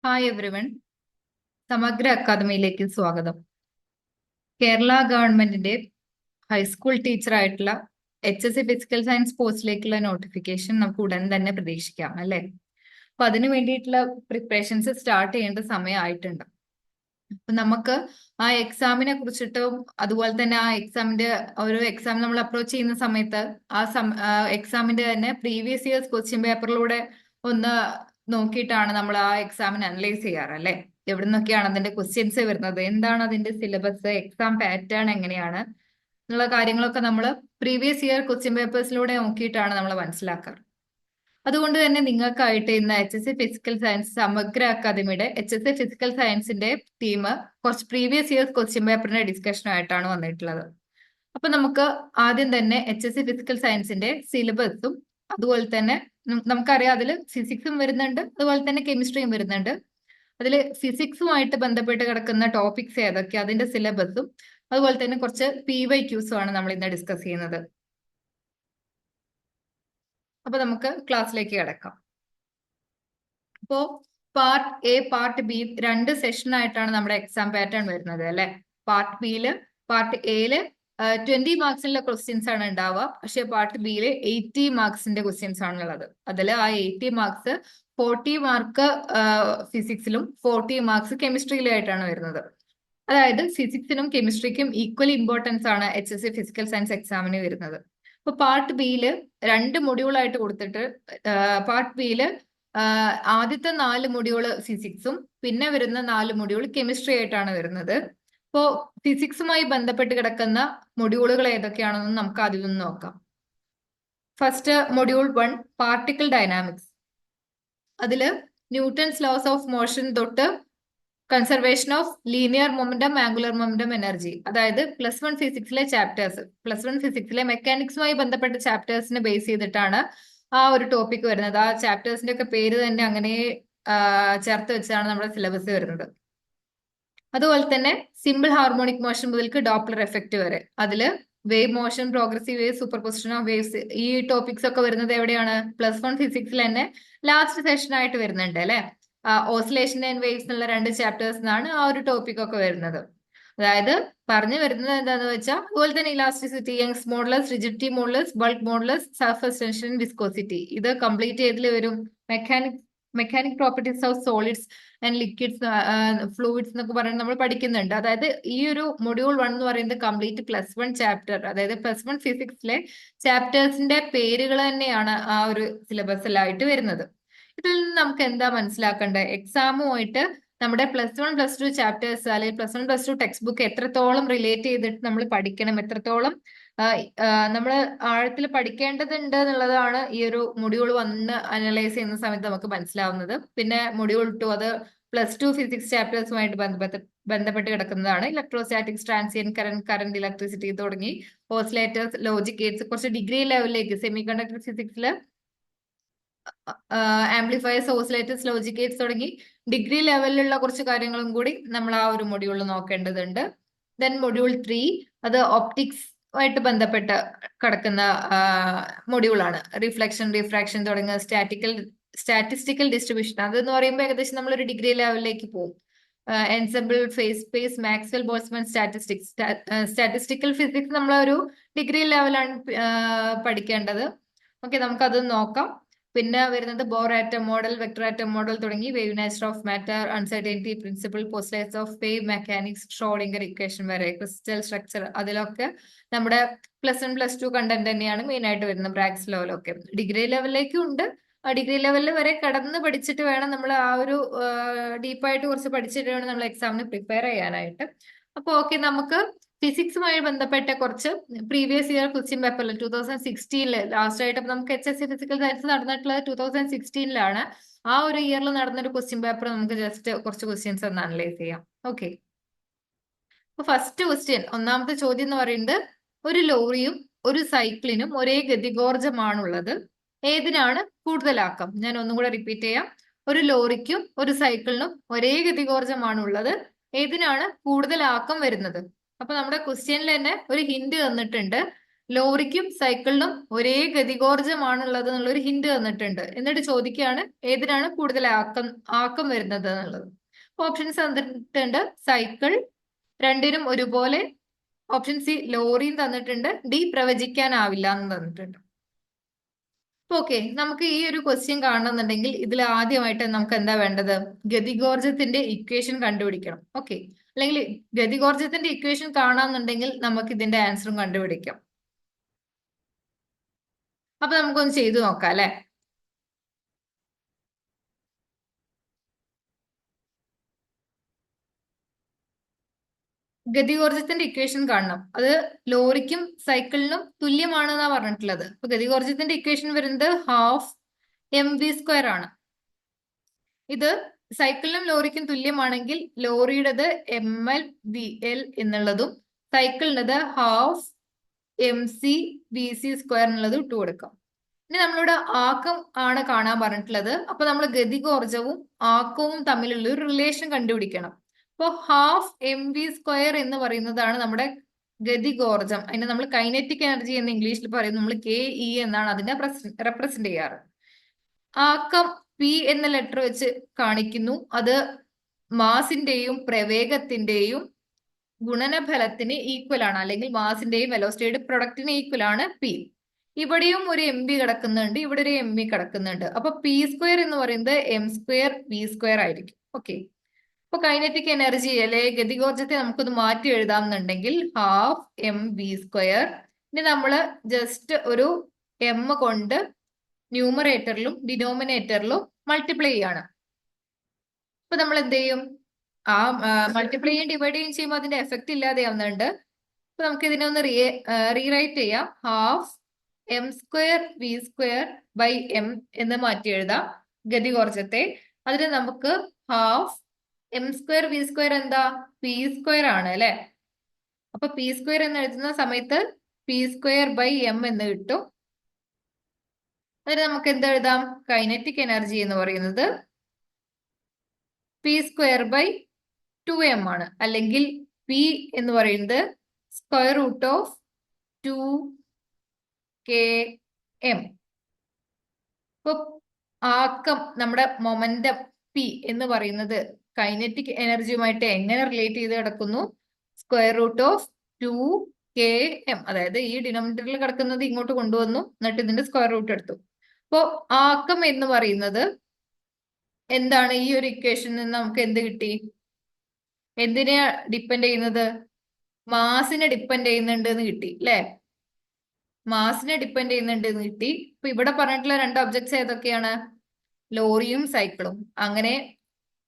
Hi everyone. സമഗ്ര അക്കാദമിയിലേക്ക് സ്വാഗതം. കേരള ഗവൺമെന്റിന്റെ ഹൈസ്കൂൾ ടീച്ചറായിട്ടുള്ള HSC ഫിസിക്കൽ സയൻസ് പോസ്റ്റിലേക്കുള്ള നോട്ടിഫിക്കേഷൻ നമുക്ക് ഉടൻ തന്നെ പ്രതീക്ഷിക്കാം അല്ലെ. അപ്പൊ അതിനു വേണ്ടിയിട്ടുള്ള പ്രിപ്പറേഷൻസ് സ്റ്റാർട്ട് ചെയ്യേണ്ട സമയമായിട്ടുണ്ട്. അപ്പൊ നമുക്ക് ആ എക്സാമിനെ കുറിച്ചിട്ടും അതുപോലെ തന്നെ ആ എക്സാമിന്റെ ഒരു എക്സാം നമ്മൾ അപ്രോച്ച് ചെയ്യുന്ന സമയത്ത് എക്സാമിന്റെ തന്നെ പ്രീവിയസ് ഇയേഴ്സ് ക്വസ്റ്റ്യൻ പേപ്പറിലൂടെ ഒന്ന് നോക്കിയിട്ടാണ് നമ്മൾ ആ എക്സാമിന് അനലൈസ് ചെയ്യാറ് അല്ലെ. എവിടെ നിന്നൊക്കെയാണ് അതിന്റെ ക്വസ്റ്റ്യൻസ് വരുന്നത്, എന്താണ് അതിന്റെ സിലബസ്, എക്സാം പാറ്റേൺ എങ്ങനെയാണ് എന്നുള്ള കാര്യങ്ങളൊക്കെ നമ്മൾ പ്രീവിയസ് ഇയർ ക്വസ്റ്റ്യൻ പേപ്പേഴ്സിലൂടെ നോക്കിയിട്ടാണ് നമ്മൾ മനസ്സിലാക്കാറ്. അതുകൊണ്ട് തന്നെ നിങ്ങൾക്കായിട്ട് ഇന്ന് HSC ഫിസിക്കൽ സയൻസ് സമഗ്ര അക്കാദമിയുടെ HSC ഫിസിക്കൽ സയൻസിന്റെ ടീം കുറച്ച് പ്രീവിയസ് ഇയേഴ്സ് ക്വസ്റ്റ്യൻ പേപ്പറിന്റെ ഡിസ്കഷനായിട്ടാണ് വന്നിട്ടുള്ളത്. അപ്പൊ നമുക്ക് ആദ്യം തന്നെ HSC ഫിസിക്കൽ സയൻസിന്റെ സിലബസും അതുപോലെ തന്നെ നമുക്കറിയാം അതിൽ ഫിസിക്സും വരുന്നുണ്ട്, അതുപോലെ തന്നെ കെമിസ്ട്രിയും വരുന്നുണ്ട്. അതിൽ ഫിസിക്സുമായിട്ട് ബന്ധപ്പെട്ട് കിടക്കുന്ന ടോപ്പിക്സ് ഏതൊക്കെ, അതിന്റെ സിലബസും അതുപോലെ തന്നെ കുറച്ച് PYQസും ആണ് നമ്മൾ ഇന്ന് ഡിസ്കസ് ചെയ്യുന്നത്. അപ്പൊ നമുക്ക് ക്ലാസ്സിലേക്ക് കിടക്കാം. അപ്പോ പാർട്ട് എ പാർട്ട് ബി രണ്ട് സെഷൻ ആയിട്ടാണ് നമ്മുടെ എക്സാം പാറ്റേൺ വരുന്നത് അല്ലെ. പാർട്ട് എയില് 20 മാർക്സിനുള്ള ക്വസ്റ്റ്യൻസ് ആണ് ഉണ്ടാവുക. പക്ഷെ പാർട്ട് ബിയില് 80 മാർക്സിന്റെ ക്വസ്റ്റ്യൻസ് ആണുള്ളത്. അതിൽ ആ 80 മാർക്സ് 40 മാർക്ക് ഫിസിക്സിലും 40 മാർക്സ് കെമിസ്ട്രിയിലും ആയിട്ടാണ് വരുന്നത്. അതായത് ഫിസിക്സിനും കെമിസ്ട്രിക്കും ഈക്വലി ഇമ്പോർട്ടൻസ് ആണ് HSC ഫിസിക്കൽ സയൻസ് എക്സാമിന് വരുന്നത്. അപ്പൊ പാർട്ട് ബിയില് 2 മൊഡ്യൂളായിട്ട് കൊടുത്തിട്ട് പാർട്ട് ബിയില് ആദ്യത്തെ 4 മൊഡ്യൂള് ഫിസിക്സും പിന്നെ വരുന്ന 4 മൊഡ്യൂൾ കെമിസ്ട്രി ആയിട്ടാണ് വരുന്നത്. അപ്പോ ഫിസിക്സുമായി ബന്ധപ്പെട്ട് കിടക്കുന്ന മൊഡ്യൂളുകൾ ഏതൊക്കെയാണെന്ന് നമുക്ക് അതിൽ നിന്ന് നോക്കാം. First module 1 particle dynamics. അതില് ന്യൂട്ടൺസ് ലോസ് ഓഫ് മോഷൻ തൊട്ട് conservation of linear momentum, angular momentum, energy, അതായത് +1 ഫിസിക്സിലെ ചാപ്റ്റേഴ്സ്, +1 ഫിസിക്സിലെ മെക്കാനിക്സുമായി ബന്ധപ്പെട്ട ചാപ്റ്റേഴ്സിനെ ബേസ് ചെയ്തിട്ടാണ് ആ ഒരു ടോപ്പിക് വരുന്നത്. ആ ചാപ്റ്റേഴ്സിന്റെ ഒക്കെ പേര് തന്നെ അങ്ങനെ ചേർത്ത് വെച്ചാണ് നമ്മുടെ സിലബസ് വരുന്നത്. അതുപോലെ തന്നെ സിമ്പിൾ ഹാർമോണിക് മോഷൻ മുതൽക്ക് ഡോപ്ലർ എഫക്റ്റ് വരെ, അതില് wave motion, progressive wave, super position of waves, ഈ ടോപ്പിക്സ് ഒക്കെ വരുന്നത് എവിടെയാണ്? +1 ഫിസിക്സിൽ തന്നെ ലാസ്റ്റ് സെഷൻ ആയിട്ട് വരുന്നുണ്ട് അല്ലെ. ഓസിലേഷൻ ആൻഡ് വേവ്സ് എന്നുള്ള 2 ചാപ്റ്റേഴ്സ് എന്നാണ് ആ ഒരു ടോപ്പിക് ഒക്കെ വരുന്നത്. അതായത് പറഞ്ഞു വരുന്നത് എന്താന്ന് വെച്ചാൽ അതുപോലെ തന്നെ elasticity, Young's modulus, rigidity modulus, bulk modulus, surface tension, viscosity, ഇത് കംപ്ലീറ്റ് ചെയ്തിൽ വരും. Mechanic properties of solids and liquids, fluids എന്നൊക്കെ പറയുന്നത് നമ്മൾ പഠിക്കുന്നുണ്ട്. അതായത് ഈ ഒരു മൊഡ്യൂൾ 1 എന്ന് പറയുന്നത് കംപ്ലീറ്റ് +1 ചാപ്റ്റർ, അതായത് +1 ഫിസിക്സിലെ ചാപ്റ്റേഴ്സിന്റെ പേരുകൾ തന്നെയാണ് ആ ഒരു സിലബസിലായിട്ട് വരുന്നത്. ഇതിൽ നിന്ന് നമുക്ക് എന്താ മനസ്സിലാക്കേണ്ടത്? എക്സാമുമായിട്ട് നമ്മുടെ +1 +2 ചാപ്റ്റേഴ്സ് അല്ലെങ്കിൽ +1 +2 ടെക്സ്റ്റ് ബുക്ക് എത്രത്തോളം റിലേറ്റ് ചെയ്തിട്ട് നമ്മൾ പഠിക്കണം, എത്രത്തോളം നമ്മൾ ആഴത്തിൽ പഠിക്കേണ്ടതുണ്ട് എന്നുള്ളതാണ് ഈ ഒരു മൊഡ്യൂൾ 1 അനലൈസ് ചെയ്യുന്ന സമയത്ത് നമുക്ക് മനസ്സിലാവുന്നത്. പിന്നെ മൊഡ്യൂൾ 2 അത് +2 ഫിസിക്സ് ചാപ്റ്റേഴ്സുമായിട്ട് ബന്ധപ്പെട്ട് കിടക്കുന്നതാണ്. ഇലക്ട്രോസ്റ്റാറ്റിക്സ്, ട്രാൻസിയന്റ് കറന്റ്, ഇലക്ട്രിസിറ്റി തുടങ്ങി ഓസിലേറ്റേഴ്സ്, ലോജിക് ഗേറ്റ്സ്, കുറച്ച് ഡിഗ്രി ലെവലിലേക്ക് സെമി കണ്ടക്ടർ ഫിസിക്സിൽ ആംപ്ലിഫയേഴ്സ്, ഓസിലേറ്റേഴ്സ്, ലോജിക് ഗേറ്റ്സ് തുടങ്ങി ഡിഗ്രി ലെവലിലുള്ള കുറച്ച് കാര്യങ്ങളും കൂടി നമ്മൾ ആ ഒരു മൊഡ്യൂളിൽ നോക്കേണ്ടതുണ്ട്. ദെൻ മൊഡ്യൂൾ 3 അത് ഒപ്റ്റിക്സ് ആയിട്ട് ബന്ധപ്പെട്ട് കിടക്കുന്ന മൊഡ്യൂളാണ്. റിഫ്ലക്ഷൻ, റിഫ്രാക്ഷൻ തുടങ്ങിയ സ്റ്റാറ്റിസ്റ്റിക്കൽ ഡിസ്ട്രിബ്യൂഷൻ, അതെന്ന് പറയുമ്പോൾ ഏകദേശം നമ്മളൊരു ഡിഗ്രി ലെവലിലേക്ക് പോകും. Ensemble, phase space, Maxwell Boltzmann statistics, statistical physics നമ്മളൊരു ഡിഗ്രി ലെവലാണ് പഠിക്കേണ്ടത്. ഓക്കെ, നമുക്കത് നോക്കാം. പിന്നെ വരുന്നത് Bohr atom model, vector atom model തുടങ്ങി wave nature of matter, uncertainty principle, postulates of wave mechanics, Schrodinger equation വരെ, ക്രിസ്റ്റൽ സ്ട്രക്ചർ, അതിലൊക്കെ നമ്മുടെ +1 +2 കണ്ടന്റ് തന്നെയാണ് മെയിൻ ആയിട്ട് വരുന്നത്. ബ്രാഗ്സ് ലോയിലൊക്കെ ഡിഗ്രി ലെവലിലേക്കും ഉണ്ട്. ആ ഡിഗ്രി ലെവലിൽ വരെ കടന്ന് പഠിച്ചിട്ട് വേണം നമ്മൾ ആ ഒരു ഡീപ്പായിട്ട് കുറച്ച് പഠിച്ചിട്ട് വേണം നമ്മൾ എക്സാമിന് പ്രിപ്പയർ ചെയ്യാനായിട്ട്. അപ്പൊ ഓക്കെ, നമുക്ക് ഫിസിക്സുമായി ബന്ധപ്പെട്ട കുറച്ച് പ്രീവിയസ് ഇയർ ക്വസ്റ്റ്യൻ പേപ്പറിൽ 2016 ലാസ്റ്റ് ആയിട്ട് നമുക്ക് HSC ഫിസിക്കൽ സയൻസ് നടന്നിട്ടുള്ളത് 2016 ആ ഒരു ഇയറിൽ നടന്നൊരു ക്വസ്റ്റ്യൻ പേപ്പർ നമുക്ക് ജസ്റ്റ് കുറച്ച് ക്വസ്റ്റ്യൻസ് ഒന്ന് അനലൈസ് ചെയ്യാം. ഓക്കെ, അപ്പൊ ഫസ്റ്റ് ക്വസ്റ്റ്യൻ, ഒന്നാമത്തെ ചോദ്യം എന്ന് പറയുന്നത് ഒരു ലോറിയും ഒരു സൈക്കിളിനും ഒരേ ഗതികോർജമാണുള്ളത്, ഏതിനാണ് കൂടുതലാക്കം? ഞാൻ ഒന്നും കൂടെ റിപ്പീറ്റ് ചെയ്യാം. ഒരു ലോറിക്കും ഒരു സൈക്കിളിനും ഒരേ ഗതികോർജമാണുള്ളത്, ഏതിനാണ് കൂടുതൽ ആക്കം വരുന്നത്? അപ്പൊ നമ്മുടെ ക്വസ്റ്റ്യനിൽ തന്നെ ഒരു ഹിന്റ് തന്നിട്ടുണ്ട്. ലോറിക്കും സൈക്കിളിനും ഒരേ ഗതികോർജമാണുള്ളത് എന്നുള്ളൊരു ഹിന്റ് തന്നിട്ടുണ്ട്. എന്നിട്ട് ചോദിക്കുകയാണ് ഏതിനാണ് കൂടുതൽ ആക്കം വരുന്നത് എന്നുള്ളത്. ഓപ്ഷൻസ് തന്നിട്ടുണ്ട്. സൈക്കിൾ രണ്ടിനും ഒരുപോലെ. ഓപ്ഷൻ സി ലോറിയും തന്നിട്ടുണ്ട്. ഡി പ്രവചിക്കാനാവില്ല എന്ന് തന്നിട്ടുണ്ട്. ഓക്കെ, നമുക്ക് ഈ ഒരു ക്വസ്റ്റ്യൻ കാണണമെന്നുണ്ടെങ്കിൽ ഇതിൽ ആദ്യമായിട്ട് നമുക്ക് എന്താ വേണ്ടത്? ഗതികോർജത്തിന്റെ ഇക്വേഷൻ കണ്ടുപിടിക്കണം. ഓക്കെ, അല്ലെങ്കിൽ ഗതികോർജത്തിന്റെ ഇക്വേഷൻ കാണാമെന്നുണ്ടെങ്കിൽ നമുക്ക് ഇതിന്റെ ആൻസറും കണ്ടുപിടിക്കാം. അപ്പൊ നമുക്കൊന്ന് ചെയ്തു നോക്കാം അല്ലെ. ഗതികോർജത്തിന്റെ ഇക്വേഷൻ കാണണം. അത് ലോറിക്കും സൈക്കിളിനും തുല്യമാണെന്നാ പറഞ്ഞിട്ടുള്ളത്. അപ്പൊ ഗതികോർജത്തിന്റെ ഇക്വേഷൻ വരുന്നത് ഹാഫ് mv² ആണ്. ഇത് സൈക്കിളിനും ലോറിക്കും തുല്യമാണെങ്കിൽ ലോറിയുടേത് ml/vl എന്നുള്ളതും സൈക്കിളിൻ്റെത് ഹാഫ് mc/vc² എന്നുള്ളത് ഇട്ട് കൊടുക്കാം. ഇനി നമ്മളിവിടെ ആക്കം ആണ് കാണാൻ പറഞ്ഞിട്ടുള്ളത്. അപ്പൊ നമ്മൾ ഗതികോർജവും ആക്കവും തമ്മിലുള്ള ഒരു റിലേഷൻ കണ്ടുപിടിക്കണം. അപ്പൊ ഹാഫ് mv² എന്ന് പറയുന്നതാണ് നമ്മുടെ ഗതികോർജം. അതിനെ നമ്മൾ കൈനറ്റിക് എനർജി എന്ന് ഇംഗ്ലീഷിൽ പറയുന്നത്. നമ്മൾ KE എന്നാണ് അതിനെ റെപ്രസെന്റ് ചെയ്യാറ്. ആക്കം P എന്ന ലെറ്റർ വെച്ച് കാണിക്കുന്നു. അത് മാസിന്റെയും പ്രവേഗത്തിന്റെയും ഗുണനഫലത്തിന് ഈക്വൽ ആണ്, അല്ലെങ്കിൽ മാസിന്റെയും വെലോസിറ്റിയുടെ പ്രൊഡക്റ്റിന് ഈക്വൽ ആണ് P. ഇവിടെയും ഒരു mv കിടക്കുന്നുണ്ട്, ഇവിടെ ഒരു mv കിടക്കുന്നുണ്ട്. അപ്പൊ p² എന്ന് പറയുന്നത് m²v² ആയിരിക്കും. ഓക്കെ, അപ്പൊ കൈനറ്റിക് എനർജി അല്ലെ ഗതികോർജത്തെ നമുക്കൊന്ന് മാറ്റി എഴുതാമെന്നുണ്ടെങ്കിൽ ഹാഫ് mv². ഇനി നമ്മള് ജസ്റ്റ് ഒരു m കൊണ്ട് ന്യൂമറേറ്ററിലും ഡിനോമിനേറ്ററിലും മൾട്ടിപ്ലൈ ചെയ്യാണ്. അപ്പൊ നമ്മൾ എന്ത് ചെയ്യും? ആ മൾട്ടിപ്ലൈ ചെയ്യും ഡിവൈഡ് ചെയ്യും ചെയ്യുമ്പോൾ അതിന്റെ എഫക്ട് ഇല്ലാതെയാവുന്നുണ്ട്. അപ്പൊ നമുക്ക് ഇതിനെ ഒന്ന് റീറൈറ്റ് ചെയ്യാം. ഹാഫ് m²v²/m എന്ന് മാറ്റി എഴുതാം ഗതികോർജത്തെ. അതിന് നമുക്ക് ഹാഫ് m²v² എന്താ? p² ആണ് അല്ലെ. അപ്പൊ p² എന്ന് എഴുതുന്ന സമയത്ത് p²/m എന്ന് കിട്ടും. അതിന് നമുക്ക് എന്ത് എഴുതാം? കൈനറ്റിക് എനർജി എന്ന് പറയുന്നത് p²/2m ആണ്. അല്ലെങ്കിൽ p എന്ന് പറയുന്നത് √2km. ഇപ്പൊ ആക്കം നമ്മുടെ മൊമെന്റം p എന്ന് പറയുന്നത് കൈനറ്റിക് എനർജിയുമായിട്ട് എങ്ങനെ റിലേറ്റ് ചെയ്ത് കിടക്കുന്നു? √2km. അതായത് ഈ ഡിനോമിനേറ്ററിൽ കിടക്കുന്നത് ഇങ്ങോട്ട് കൊണ്ടുവന്നു, എന്നിട്ട് ഇതിന്റെ സ്ക്വയർ റൂട്ട് എടുത്തു. അപ്പോ ആക്കം എന്ന് പറയുന്നത് എന്താണ്? ഈ ഒരു ഇക്വേഷനിൽ നിന്ന് നമുക്ക് എന്ത് കിട്ടി? എന്തിനെ ഡിപ്പെൻഡ് ചെയ്യുന്നത്? മാസിനെ ഡിപ്പെൻഡ് ചെയ്യുന്നുണ്ട് എന്ന് കിട്ടി അല്ലെ. മാസിനെ ഡിപ്പെൻഡ് ചെയ്യുന്നുണ്ട് എന്ന് കിട്ടി. ഇപ്പൊ ഇവിടെ പറഞ്ഞിട്ടുള്ള രണ്ട് ഒബ്ജക്ട്സ് ഏതൊക്കെയാണ്? ലോറിയും സൈക്കിളും. അങ്ങനെ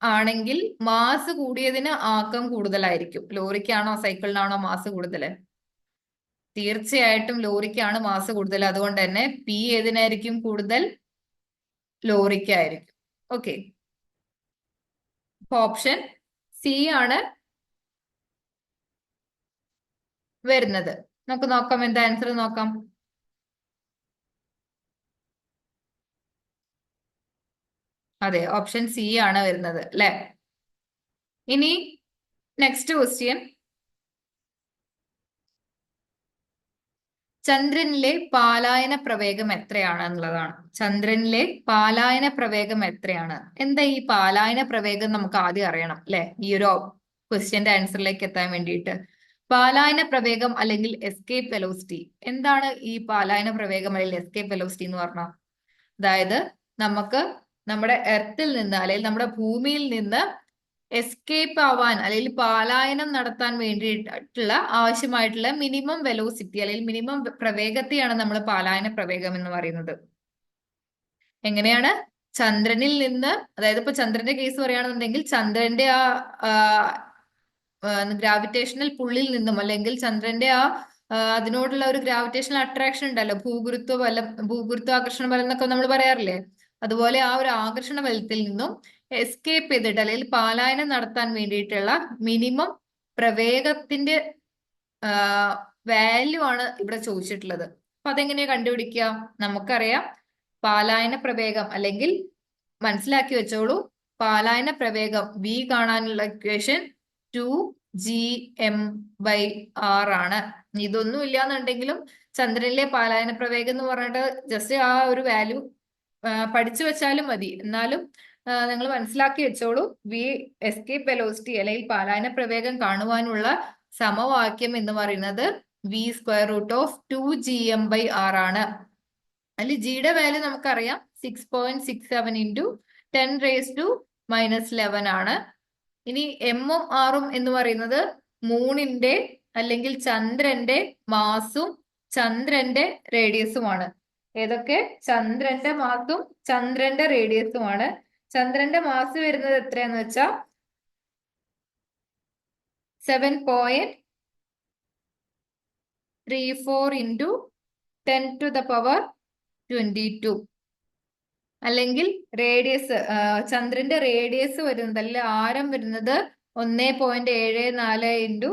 ആണെങ്കിൽ മാസ് കൂടിയതിന് ആക്കം കൂടുതലായിരിക്കും. ലോറിക്കാണോ സൈക്കിളിനാണോ മാസ് കൂടുതൽ? തീർച്ചയായിട്ടും ലോറിക്കാണ് മാസ് കൂടുതൽ. അതുകൊണ്ട് തന്നെ പി ഏതിനായിരിക്കും കൂടുതൽ? ലോറിക്കായിരിക്കും. ഓക്കെ, ഓപ്ഷൻ സി ആണ് വരുന്നത്. നമുക്ക് നോക്കാം എന്താ ആൻസർ നോക്കാം. അതെ, ഓപ്ഷൻ സി ആണ് വരുന്നത് അല്ലെ. ഇനി നെക്സ്റ്റ് ക്വസ്റ്റ്യൻ. ചന്ദ്രനിലെ പാലായന പ്രവേഗം എത്രയാണ് എന്നുള്ളതാണ്. ചന്ദ്രനിലെ പാലായന പ്രവേഗം എത്രയാണ്? എന്താ ഈ പാലായന പ്രവേഗം? നമുക്ക് ആദ്യം അറിയണം അല്ലെ, ഈ ഒരു ക്വസ്റ്റ്യന്റെ ആൻസറിലേക്ക് എത്താൻ വേണ്ടിയിട്ട്. പാലായന പ്രവേഗം അല്ലെങ്കിൽ എസ്കേപ്പ് വെലോസിറ്റി. എന്താണ് ഈ പാലായന പ്രവേഗം അല്ലെങ്കിൽ എസ്കേപ്പ് വെലോസിറ്റി എന്ന് പറഞ്ഞാൽ? അതായത് നമുക്ക് നമ്മുടെ എർത്തിൽ നിന്ന് അല്ലെങ്കിൽ നമ്മുടെ ഭൂമിയിൽ നിന്ന് എസ്കേപ്പ് ആവാൻ അല്ലെങ്കിൽ പാലായനം നടത്താൻ വേണ്ടിയിട്ടുള്ള ആവശ്യമായിട്ടുള്ള മിനിമം വെലോസിറ്റി അല്ലെങ്കിൽ മിനിമം പ്രവേഗത്തെയാണ് നമ്മൾ പാലായന പ്രവേഗം എന്ന് പറയുന്നത്. എങ്ങനെയാണ്? ചന്ദ്രനിൽ നിന്ന്, അതായത് ഇപ്പൊ ചന്ദ്രന്റെ കേസ് പറയുകയാണെന്നുണ്ടെങ്കിൽ ചന്ദ്രന്റെ ആ ഗ്രാവിറ്റേഷണൽ പുള്ളിൽ നിന്നും, അല്ലെങ്കിൽ ചന്ദ്രന്റെ അതിനോടുള്ള ഒരു ഗ്രാവിറ്റേഷണൽ അട്രാക്ഷൻ ഉണ്ടല്ലോ, ഭൂഗുരുത്വാകർഷണ ബലം എന്നൊക്കെ നമ്മൾ പറയാറില്ലേ. അതുപോലെ ആ ഒരു ആകർഷണ ബലത്തിൽ നിന്നും എസ്കേപ്പ് ചെയ്തിട്ട് അല്ലെങ്കിൽ പാലായനം നടത്താൻ വേണ്ടിയിട്ടുള്ള മിനിമം പ്രവേഗത്തിന്റെ വാല്യൂ ആണ് ഇവിടെ ചോദിച്ചിട്ടുള്ളത്. അപ്പൊ അതെങ്ങനെയാ കണ്ടുപിടിക്കുക? നമുക്കറിയാം പാലായന പ്രവേഗം, അല്ലെങ്കിൽ മനസ്സിലാക്കി വെച്ചോളൂ, പാലായന പ്രവേഗം v കാണാനുള്ള ഇക്വേഷൻ 2 2gm/r ആണ്. ഇതൊന്നും ഇല്ലാന്നുണ്ടെങ്കിലും ചന്ദ്രനിലെ പാലായന പ്രവേഗം എന്ന് പറഞ്ഞിട്ട് ജസ്റ്റ് ആ ഒരു വാല്യൂ പഠിച്ചു വെച്ചാലും മതി. എന്നാലും നിങ്ങൾ മനസ്സിലാക്കി വെച്ചോളൂ. വി എസ്കേപ്പ് വെലോസിറ്റി അല്ലെങ്കിൽ പാലായന പ്രവേഗം കാണുവാനുള്ള സമവാക്യം എന്ന് പറയുന്നത് v²√2gm/r ആണ്. അതിൽ ജിയുടെ വാല്യൂ നമുക്കറിയാം 6.67 ഇൻറ്റു 10⁻⁻11 ആണ്. ഇനി എമ്മും ആറും എന്ന് പറയുന്നത് മൂണിന്റെ അല്ലെങ്കിൽ ചന്ദ്രന്റെ മാസും ചന്ദ്രന്റെ റേഡിയസുമാണ്. ഏതൊക്കെ? ചന്ദ്രന്റെ മാസും ചന്ദ്രന്റെ റേഡിയസുമാണ്. ചന്ദ്രന്റെ മാസ് വരുന്നത് എത്രയാന്ന് വെച്ചാൽ 7.34 ഇൻറ്റു 10⁻22. അല്ലെങ്കിൽ റേഡിയസ്, ചന്ദ്രന്റെ റേഡിയസ് വരുന്നത് അല്ലെങ്കിൽ ആരം വരുന്നത് 1.74 ഇൻറ്റു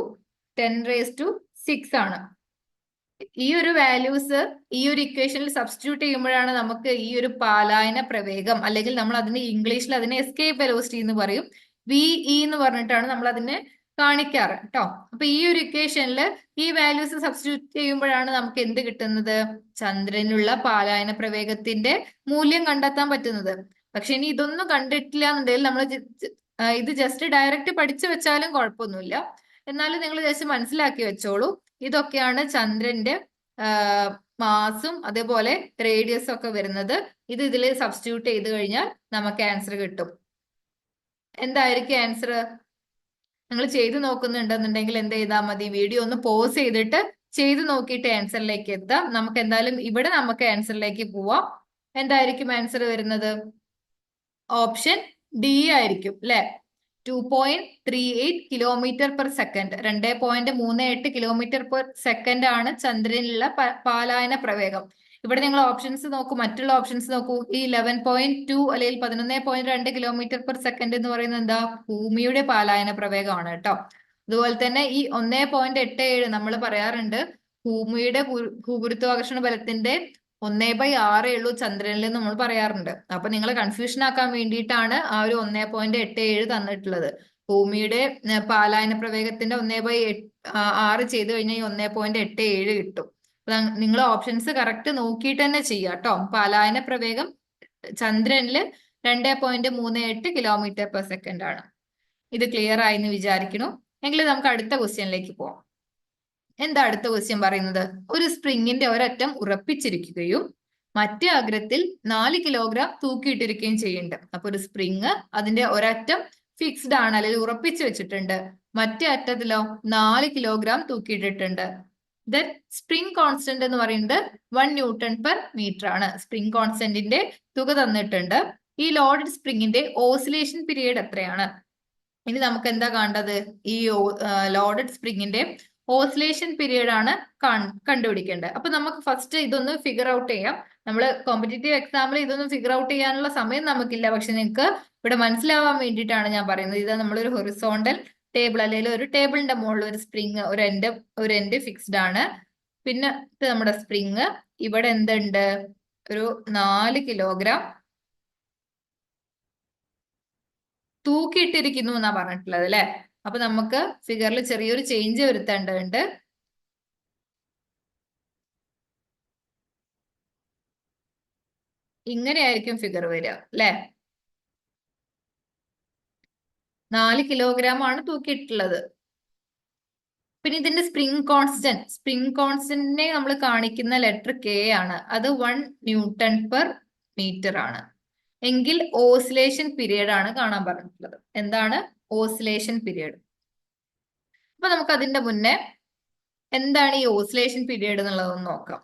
10⁻6 ആണ്. ഈ ഒരു വാല്യൂസ് ഈ ഒരു ഇക്വേഷനിൽ സബ്സ്റ്റിറ്റ്യൂട്ട് ചെയ്യുമ്പോഴാണ് നമുക്ക് ഈ ഒരു പാലായന പ്രവേഗം, അല്ലെങ്കിൽ നമ്മൾ അതിന് ഇംഗ്ലീഷിൽ അതിനെ എസ്കേപ്പ് വെലോസിറ്റി എന്ന് പറയും, വിഇ എന്ന് പറഞ്ഞിട്ടാണ് നമ്മൾ അതിനെ കാണിക്കാറ് കേട്ടോ. അപ്പൊ ഈ ഒരു ഇക്വേഷനിൽ ഈ വാല്യൂസ് സബ്സ്റ്റിറ്റ്യൂട്ട് ചെയ്യുമ്പോഴാണ് നമുക്ക് എന്ത് കിട്ടുന്നത്? ചന്ദ്രനുള്ള പാലായന പ്രവേഗത്തിന്റെ മൂല്യം കണ്ടെത്താൻ പറ്റുന്നത്. പക്ഷെ ഇനി ഇതൊന്നും കണ്ടിട്ടില്ല എന്നുണ്ടെങ്കിൽ നമ്മൾ ഇത് ജസ്റ്റ് ഡയറക്റ്റ് പഠിച്ചു വെച്ചാലും കുഴപ്പമൊന്നുമില്ല. എന്നാലും നിങ്ങൾ ജസ്റ്റ് മനസ്സിലാക്കി വെച്ചോളൂ. ഇതൊക്കെയാണ് ചന്ദ്രന്റെ മാസും അതേപോലെ റേഡിയസും ഒക്കെ വരുന്നത്. ഇത് ഇതിൽ സബ്സ്റ്റിറ്റ്യൂട്ട് ചെയ്ത് കഴിഞ്ഞാൽ നമുക്ക് ആൻസർ കിട്ടും. എന്തായിരിക്കും ആൻസർ? നിങ്ങൾ ചെയ്തു നോക്കുന്നുണ്ടെന്നുണ്ടെങ്കിൽ എന്ത് ചെയ്താൽ മതി? വീഡിയോ ഒന്ന് പോസ് ചെയ്തിട്ട് ചെയ്തു നോക്കിയിട്ട് ആൻസറിലേക്ക് എത്താം. നമുക്ക് എന്തായാലും ഇവിടെ നമുക്ക് ആൻസറിലേക്ക് പോവാം. എന്തായിരിക്കും ആൻസർ വരുന്നത്? ഓപ്ഷൻ ഡി ആയിരിക്കും അല്ലെ. 2.38 km/s, 2.38 km/s ആണ് ചന്ദ്രനിലുള്ള പാലായന പ്രവേഗം. ഇവിടെ നിങ്ങൾ ഓപ്ഷൻസ് നോക്കൂ, മറ്റുള്ള ഓപ്ഷൻസ് നോക്കൂ. ഈ 11.2 അല്ലെങ്കിൽ 11.2 km/s എന്ന് പറയുന്നത് എന്താ? ഭൂമിയുടെ പാലായന പ്രവേഗമാണ് കേട്ടോ. അതുപോലെ തന്നെ ഈ 1.87 നമ്മൾ പറയാറുണ്ട് ഭൂമിയുടെ ഭൂഗുരുത്വാകർഷണ ബലത്തിന്റെ 1/6 ഉള്ളൂ ചന്ദ്രനിൽ നമ്മൾ പറയാറുണ്ട്. അപ്പൊ നിങ്ങൾ കൺഫ്യൂഷൻ ആക്കാൻ വേണ്ടിയിട്ടാണ് ആ ഒരു 1.87 തന്നിട്ടുള്ളത്. ഭൂമിയുടെ പാലായന പ്രവേഗത്തിന്റെ 1/6 ചെയ്ത് കഴിഞ്ഞാൽ ഈ 1.87 കിട്ടും. നിങ്ങൾ ഓപ്ഷൻസ് കറക്റ്റ് നോക്കിയിട്ട് തന്നെ ചെയ്യാം കേട്ടോ. പാലായന പ്രവേഗം ചന്ദ്രനില് 2.38 km/s ആണ്. ഇത് ക്ലിയർ ആയി എന്ന് വിചാരിക്കുന്നു. എങ്കിൽ നമുക്ക് അടുത്ത ക്വസ്റ്റ്യനിലേക്ക് പോവാം. എന്താ അടുത്ത ക്വസ്റ്റ്യൻ പറയുന്നത്? ഒരു സ്പ്രിങ്ങിന്റെ ഒരറ്റം ഉറപ്പിച്ചിരിക്കുകയും മറ്റേ അഗ്രത്തിൽ 4 കിലോഗ്രാം തൂക്കിയിട്ടിരിക്കുകയും ചെയ്യുന്നുണ്ട്. അപ്പൊ ഒരു സ്പ്രിങ് അതിന്റെ ഒരറ്റം ഫിക്സ്ഡ് ആണ് അല്ലെങ്കിൽ ഉറപ്പിച്ചു വെച്ചിട്ടുണ്ട്. മറ്റേ അറ്റത്തിലോ 4 കിലോഗ്രാം തൂക്കിയിട്ടിട്ടുണ്ട്. ദെൻ സ്പ്രിംഗ് കോൺസ്റ്റന്റ് എന്ന് പറയുന്നത് 1 Nm/m ആണ്. സ്പ്രിംഗ് കോൺസ്റ്റന്റിന്റെ തുക തന്നിട്ടുണ്ട്. ഈ ലോഡഡ് സ്പ്രിങ്ങിന്റെ ഓസിലേഷൻ പീരീഡ് എത്രയാണ്? ഇനി നമുക്ക് എന്താ കാണേണ്ടത്? ഈ ലോഡഡ് സ്പ്രിങ്ങിന്റെ ഓസിലേഷൻ പീരീഡ് ആണ് കണ്ടുപിടിക്കേണ്ടത്. അപ്പൊ നമുക്ക് ഫസ്റ്റ് ഇതൊന്ന് ഫിഗർ ഔട്ട് ചെയ്യാം. നമ്മൾ കോമ്പറ്റേറ്റീവ് എക്സാമിൽ ഇതൊന്നും ഫിഗർ ഔട്ട് ചെയ്യാനുള്ള സമയം നമുക്കില്ല. പക്ഷെ നിങ്ങൾക്ക് ഇവിടെ മനസ്സിലാവാൻ വേണ്ടിയിട്ടാണ് ഞാൻ പറയുന്നത്. ഇത് നമ്മളൊരു ഹൊറിസോണ്ടൽ ടേബിൾ അല്ലെങ്കിൽ ഒരു ടേബിളിന്റെ മുകളിൽ ഒരു സ്പ്രിങ് ഒരു എൻഡ് ഫിക്സ്ഡ് ആണ്. പിന്നെ നമ്മുടെ സ്പ്രിങ് ഇവിടെ എന്തുണ്ട്? ഒരു 4 കിലോഗ്രാം തൂക്കിയിട്ടിരിക്കുന്നു എന്നാ പറഞ്ഞിട്ടുള്ളത് അല്ലെ. അപ്പൊ നമുക്ക് ഫിഗറിൽ ചെറിയൊരു ചേഞ്ച് വരുത്തേണ്ടതുണ്ട്. ഇങ്ങനെയായിരിക്കും ഫിഗർ വരിക അല്ലെ. 4 കിലോഗ്രാം ആണ് തൂക്കിയിട്ടുള്ളത്. പിന്നെ ഇതിന്റെ സ്പ്രിംഗ് കോൺസ്റ്റന്റിനെ നമ്മൾ കാണിക്കുന്ന ലെറ്റർ കെ ആണ്. അത് 1 Nm/m ആണ്. എങ്കിൽ ഓസിലേഷൻ പീരീഡ് ആണ് കാണാൻ പറഞ്ഞിട്ടുള്ളത്. എന്താണ് ഓസിലേഷൻ പീരീഡ്? അപ്പൊ നമുക്ക് അതിന്റെ മുന്നേ എന്താണ് ഈ ഓസിലേഷൻ പീരീഡ് എന്നുള്ളതൊന്ന് നോക്കാം.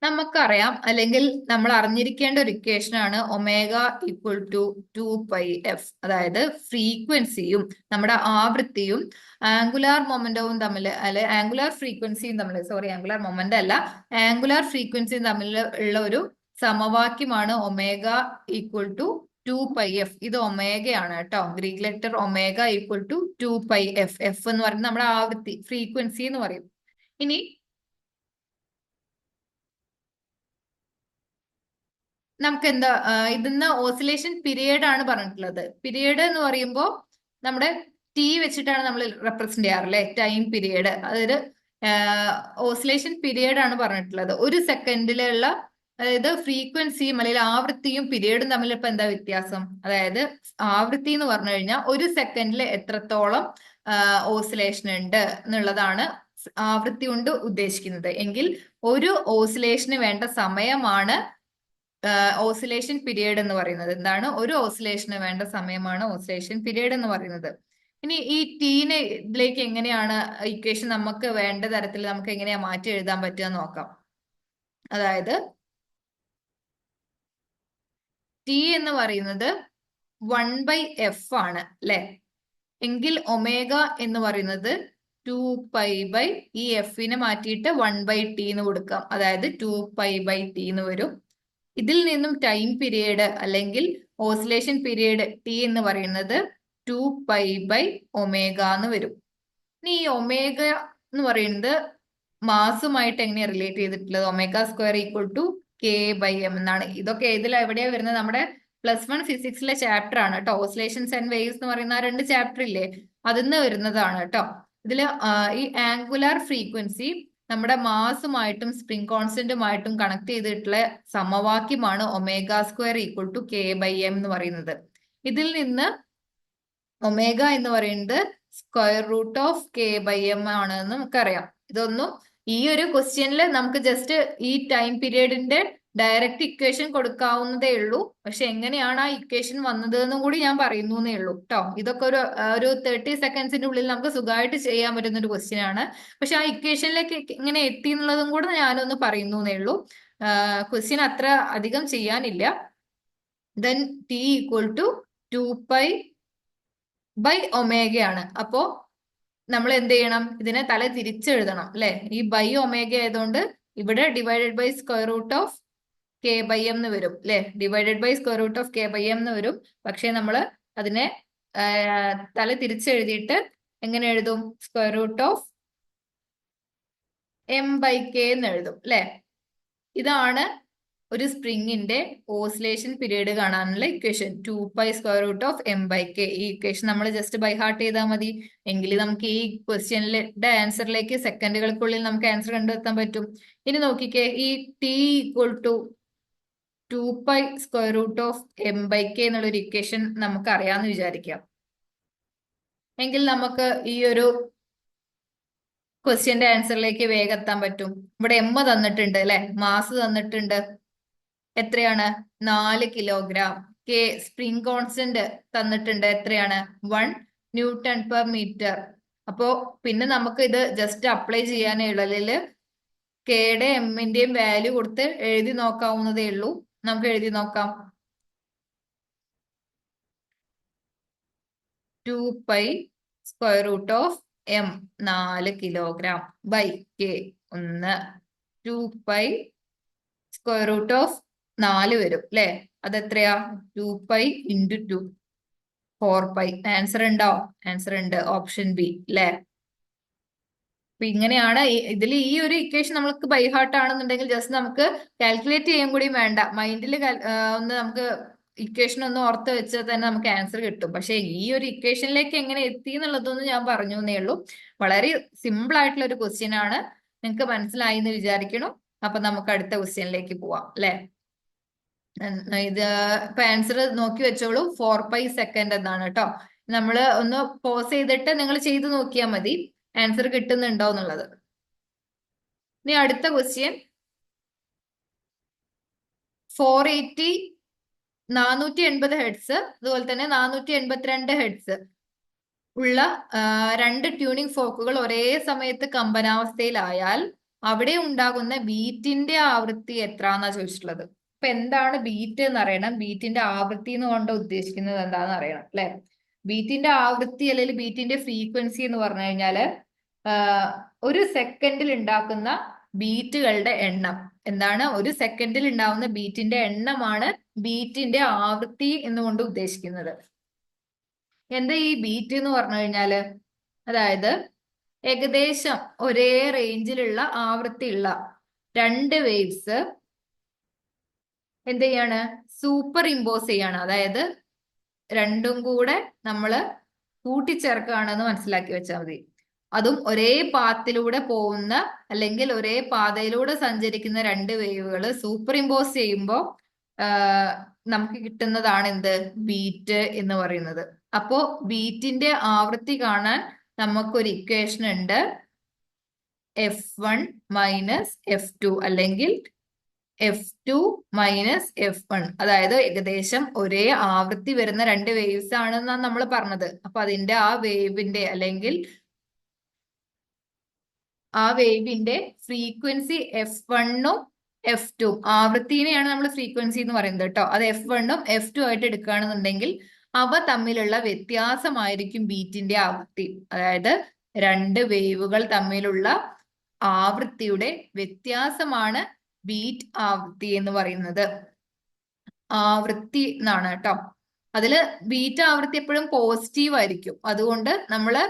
നമുക്കറിയാം, അല്ലെങ്കിൽ നമ്മൾ അറിഞ്ഞിരിക്കേണ്ട ഒരു ഇക്വേഷൻ ആണ് ഒമേഗ = 2πf. അതായത് ഫ്രീക്വൻസിയും നമ്മുടെ ആവൃത്തിയും ആംഗുലാർ മൊമെന്റവും തമ്മിൽ, അല്ലെ ആംഗുലാർ ഫ്രീക്വൻസിയും തമ്മിൽ, ആംഗുലാർ മൊമെന്റ് അല്ല, ആംഗുലാർ ഫ്രീക്വൻസിയും തമ്മിൽ ഉള്ള ഒരു സമവാക്യമാണ് ഒമേഗ = 2πf. ഇത് ഒമേഗയാണ് കേട്ടോ. Greek letter omega equal to 2πf. F എന്ന് പറയുന്നത് നമ്മുടെ ആവൃത്തി, ഫ്രീക്വൻസി എന്ന് പറയും. ഇനി നമുക്ക് എന്താ ഇതിന്ന് ഓസിലേഷൻ പീരിയഡ് ആണ് പറഞ്ഞിട്ടുള്ളത്. പീരിയഡ് എന്ന് പറയുമ്പോൾ നമ്മുടെ ടി വെച്ചിട്ടാണ് നമ്മൾ റെപ്രസെന്റ് ചെയ്യാറില്ലേ, ടൈം പീരിയഡ്. അതായത് ഓസിലേഷൻ പീരിയഡ് ആണ് പറഞ്ഞിട്ടുള്ളത്. ഒരു സെക്കൻഡിലുള്ള, അതായത് ഫ്രീക്വൻസിയും അല്ലെങ്കിൽ ആവൃത്തിയും പീരിയഡും തമ്മിൽ ഇപ്പൊ എന്താ വ്യത്യാസം? അതായത് ആവൃത്തി എന്ന് പറഞ്ഞു കഴിഞ്ഞാൽ ഒരു സെക്കൻഡിൽ എത്രത്തോളം ഓസിലേഷൻ ഉണ്ട് എന്നുള്ളതാണ് ആവൃത്തി കൊണ്ട് ഉദ്ദേശിക്കുന്നത്. എങ്കിൽ ഒരു ഓസിലേഷന് വേണ്ട സമയമാണ് ഓസിലേഷൻ പീരിയഡ് എന്ന് പറയുന്നത്. എന്താണ്? ഒരു ഓസിലേഷന് വേണ്ട സമയമാണ് ഓസിലേഷൻ പീരിയഡ് എന്ന് പറയുന്നത്. ഇനി ഈ ടീനെ ഇതിലേക്ക് എങ്ങനെയാണ് ഇക്വേഷൻ നമുക്ക് വേണ്ട തരത്തിൽ നമുക്ക് എങ്ങനെയാ മാറ്റി എഴുതാൻ പറ്റുക നോക്കാം. അതായത് ടി എന്ന് പറയുന്നത് 1/f ആണ് അല്ലെ. എങ്കിൽ ഒമേഗ എന്ന് പറയുന്നത് 2π/, ഈ എഫിനെ മാറ്റിയിട്ട് 1/t എന്ന് കൊടുക്കാം. അതായത് 2π/t എന്ന് വരും. ഇതിൽ നിന്നും ടൈം പീരിയഡ് അല്ലെങ്കിൽ ഓസിലേഷൻ പീരിയഡ് ടി എന്ന് പറയുന്നത് 2π/ഒമേഗ എന്ന് വരും. ഇനി ഈ ഒമേഗ എന്ന് പറയുന്നത് മാസുമായിട്ട് എങ്ങനെയാണ് റിലേറ്റ് ചെയ്തിട്ടുള്ളത്? Omega square equal to k/m എന്നാണ്. ഇതൊക്കെ എവിടെയാ വരുന്നത്? നമ്മുടെ +1 ഫിസിക്സിലെ ചാപ്റ്റർ ആണ് കേട്ടോ. ഓസിലേഷൻസ് ആൻഡ് വേവ്സ് എന്ന് പറയുന്ന ആ 2 ചാപ്റ്റർ ഇല്ലേ, അതിന്ന് വരുന്നതാണ് കേട്ടോ. ഇതില് ഈ ആംഗുലാർ ഫ്രീക്വൻസി നമ്മുടെ മാസുമായിട്ടും സ്പ്രിംഗ് കോൺസ്റ്റന്റുമായിട്ടും കണക്ട് ചെയ്തിട്ടുള്ള സമവാക്യമാണ് omega square equal to k/m എന്ന് പറയുന്നത്. ഇതിൽ നിന്ന് ഒമേഗ എന്ന് പറയുന്നത് സ്ക്വയർ റൂട്ട് ഓഫ് k/m ആണെന്ന് നമുക്കറിയാം. ഇതൊന്നും ഈ ഒരു ക്വസ്റ്റ്യനിൽ നമുക്ക് ജസ്റ്റ് ഈ ടൈം പീരിയഡിന്റെ ഡയറക്റ്റ് ഇക്വേഷൻ കൊടുക്കാവുന്നതേ ഉള്ളൂ. പക്ഷെ എങ്ങനെയാണ് ആ ഇക്വേഷൻ വന്നത് എന്നും കൂടി ഞാൻ പറയുന്നേ ഉള്ളൂ കേട്ടോ. ഇതൊക്കെ ഒരു 30 സെക്കൻഡ്സിന്റെ ഉള്ളിൽ നമുക്ക് സുഖമായിട്ട് ചെയ്യാൻ പറ്റുന്ന ഒരു ക്വസ്റ്റ്യൻ ആണ്. പക്ഷെ ആ ഇക്വേഷനിലേക്ക് എങ്ങനെ എത്തി എന്നുള്ളതും കൂടെ ഞാനൊന്ന് പറയുന്നേ ഉള്ളൂ. ക്വസ്റ്റ്യൻ അത്ര അധികം ചെയ്യാനില്ല. ദെൻ ടി ഈക്വൽ ടു 2π/ഒമേഗയാണ്. അപ്പോ നമ്മൾ എന്ത് ചെയ്യണം? ഇതിനെ തല തിരിച്ചെഴുതണം അല്ലെ. ഈ /ഒമേഗ ആയതുകൊണ്ട് ഇവിടെ divided by square root of k/m എന്ന് വരും അല്ലെ. Divided by square root of k/m എന്ന് വരും. പക്ഷെ നമ്മൾ അതിനെ തല തിരിച്ചെഴുതിയിട്ട് എങ്ങനെ എഴുതും? സ്ക്വയർ റൂട്ട് ഓഫ് m/k എന്ന് എഴുതും അല്ലെ. ഇതാണ് ഒരു സ്പ്രിങ്ങിന്റെ ഓസിലേഷൻ പീരീഡ് കാണാനുള്ള equation. 2π square root of m/k. ഈ ഇക്വേഷൻ നമ്മൾ ജസ്റ്റ് ബൈ ഹാർട്ട് ചെയ്താൽ മതി. എങ്കിൽ നമുക്ക് ഈ ക്വസ്റ്റ്യനിലെ ആൻസറിലേക്ക് സെക്കൻഡുകൾക്കുള്ളിൽ നമുക്ക് ആൻസർ കണ്ടെത്താൻ പറ്റും. ഇനി നോക്കിക്കേ, ഈ T equal to 2π square root of m/k എന്നുള്ള ഒരു ഇക്വേഷൻ നമുക്ക് അറിയാമെന്ന് വിചാരിക്കാം. എങ്കിൽ നമുക്ക് ഈ ഒരു ക്വസ്റ്റ്യന്റെ ആൻസറിലേക്ക് വേഗം എത്താൻ പറ്റും. ഇവിടെ m തന്നിട്ടുണ്ട് അല്ലെ, മാസ് തന്നിട്ടുണ്ട്. എത്രയാണ്? 4 കിലോഗ്രാം. കെ സ്പ്രിംഗ് കോൺസ്റ്റന്റ് തന്നിട്ടുണ്ട്. എത്രയാണ്? 1 Nm/m. അപ്പോ പിന്നെ നമുക്ക് ഇത് ജസ്റ്റ് അപ്ലൈ ചെയ്യാനേ ഉള്ളൂ. അതിൽ കെയുടെ എമ്മിന്റെയും വാല്യൂ കൊടുത്ത് എഴുതി നോക്കാവുന്നതേ ഉള്ളൂ. നമുക്ക് എഴുതി നോക്കാം. 2π square root of m 4 kilogram by k 1. 2π square root of 4 വരും അല്ലെ. അതെത്രയാ? 2π × 2 4π. ആൻസർ ഉണ്ടോ? ആൻസർ ഉണ്ട്. ഓപ്ഷൻ ബി അല്ലെ. അപ്പൊ ഇങ്ങനെയാണ് ഇതിൽ ഈ ഒരു ഇക്വേഷൻ നമ്മൾക്ക് ബൈ ഹാർട്ട് ആണെന്നുണ്ടെങ്കിൽ ജസ്റ്റ് നമുക്ക് കാൽക്കുലേറ്റ് ചെയ്യാൻ കൂടി വേണ്ട. മൈൻഡിൽ ഒന്ന് നമുക്ക് ഇക്വേഷൻ ഒന്ന് ഓർത്ത് വെച്ചാൽ തന്നെ നമുക്ക് ആൻസർ കിട്ടും. പക്ഷെ ഈ ഒരു ഇക്വേഷനിലേക്ക് എങ്ങനെ എത്തി എന്നുള്ളതൊന്നും ഞാൻ പറഞ്ഞു എന്നേ ഉള്ളൂ. വളരെ സിമ്പിൾ ആയിട്ടുള്ള ഒരു ക്വസ്റ്റ്യൻ ആണ്. നിങ്ങൾക്ക് മനസ്സിലായി എന്ന് വിചാരിക്കണം. അപ്പൊ നമുക്ക് അടുത്ത ക്വസ്റ്റ്യനിലേക്ക് പോവാം അല്ലെ. ഇത് ഇപ്പൊ ആൻസർ നോക്കി വെച്ചോളൂ. 4π സെക്കൻഡ് എന്നാണ് കേട്ടോ. നമ്മൾ ഒന്ന് പോസ് ചെയ്തിട്ട് നിങ്ങൾ ചെയ്ത് നോക്കിയാൽ മതി ആൻസർ കിട്ടുന്നുണ്ടോ എന്നുള്ളത്. ഇനി അടുത്ത ക്വസ്റ്റ്യൻ 480 ഹെർട്സ് അതുപോലെ തന്നെ 482 ഹെർട്സ് ഉള്ള 2 ട്യൂണിംഗ് ഫോക്കുകൾ ഒരേ സമയത്ത് കമ്പനാവസ്ഥയിലായാൽ അവിടെ ഉണ്ടാകുന്ന ബീറ്റിന്റെ ആവൃത്തി എത്രന്നാ ചോദിച്ചിട്ടുള്ളത്. അപ്പൊ എന്താണ് ബീറ്റ് എന്ന് അറിയണം. ബീറ്റിന്റെ ആവൃത്തി എന്ന് കൊണ്ട് ഉദ്ദേശിക്കുന്നത് എന്താണെന്ന് അറിയണം അല്ലെ. ബീറ്റിന്റെ ആവൃത്തി അല്ലെങ്കിൽ ബീറ്റിന്റെ ഫ്രീക്വൻസി എന്ന് പറഞ്ഞു കഴിഞ്ഞാല് ഒരു സെക്കൻഡിൽ ഉണ്ടാക്കുന്ന ബീറ്റുകളുടെ എണ്ണം. എന്താണ്? ഒരു സെക്കൻഡിൽ ഉണ്ടാവുന്ന ബീറ്റിന്റെ എണ്ണമാണ് ബീറ്റിന്റെ ആവൃത്തി എന്നുകൊണ്ട് ഉദ്ദേശിക്കുന്നത്. എന്താ ഈ ബീറ്റ് എന്ന് പറഞ്ഞു കഴിഞ്ഞാല്? അതായത് ഏകദേശം ഒരേ റേഞ്ചിലുള്ള ആവൃത്തിയുള്ള രണ്ട് വേവ്സ് എന്ത് ചെയ്യാണ്? സൂപ്പർ ഇമ്പോസ് ചെയ്യാണ്. അതായത് രണ്ടും കൂടെ നമ്മള് കൂട്ടിച്ചേർക്കുകയാണെന്ന് മനസ്സിലാക്കി വെച്ചാൽ മതി. അതും ഒരേ പാത്തിലൂടെ പോകുന്ന അല്ലെങ്കിൽ ഒരേ പാതയിലൂടെ സഞ്ചരിക്കുന്ന രണ്ട് വേവുകൾ സൂപ്പർ ഇമ്പോസ് ചെയ്യുമ്പോൾ നമുക്ക് കിട്ടുന്നതാണ് എന്ത്? ബീറ്റ് എന്ന് പറയുന്നത്. അപ്പോ ബീറ്റിന്റെ ആവൃത്തി കാണാൻ നമുക്കൊരു ഇക്വേഷൻ ഉണ്ട്, F1 മൈനസ് F2 അല്ലെങ്കിൽ F2 മൈനസ് F1. അതായത് ഏകദേശം ഒരേ ആവൃത്തി വരുന്ന രണ്ട് വേവ്സ് ആണെന്നാണ് നമ്മൾ പറഞ്ഞത്. അപ്പൊ അതിന്റെ ആ വേവിന്റെ അല്ലെങ്കിൽ ആ വേവിന്റെ ഫ്രീക്വൻസി F1ഉം F2 ആവൃത്തിനെയാണ് നമ്മൾ ഫ്രീക്വൻസി എന്ന് പറയുന്നത് കേട്ടോ. അത് F1ഉം F2 ആയിട്ട് എടുക്കുകയാണെന്നുണ്ടെങ്കിൽ അവ തമ്മിലുള്ള വ്യത്യാസമായിരിക്കും ബീറ്റിന്റെ ആവൃത്തി. അതായത് രണ്ട് വേവുകൾ തമ്മിലുള്ള ആവൃത്തിയുടെ വ്യത്യാസമാണ് ബീറ്റ് ആവൃത്തി എന്ന് പറയുന്നത്. ആവൃത്തി എന്നാണ് കേട്ടോ. അതില് ബീറ്റ് ആവൃത്തി എപ്പോഴും പോസിറ്റീവ് ആയിരിക്കും. അതുകൊണ്ട് നമ്മള്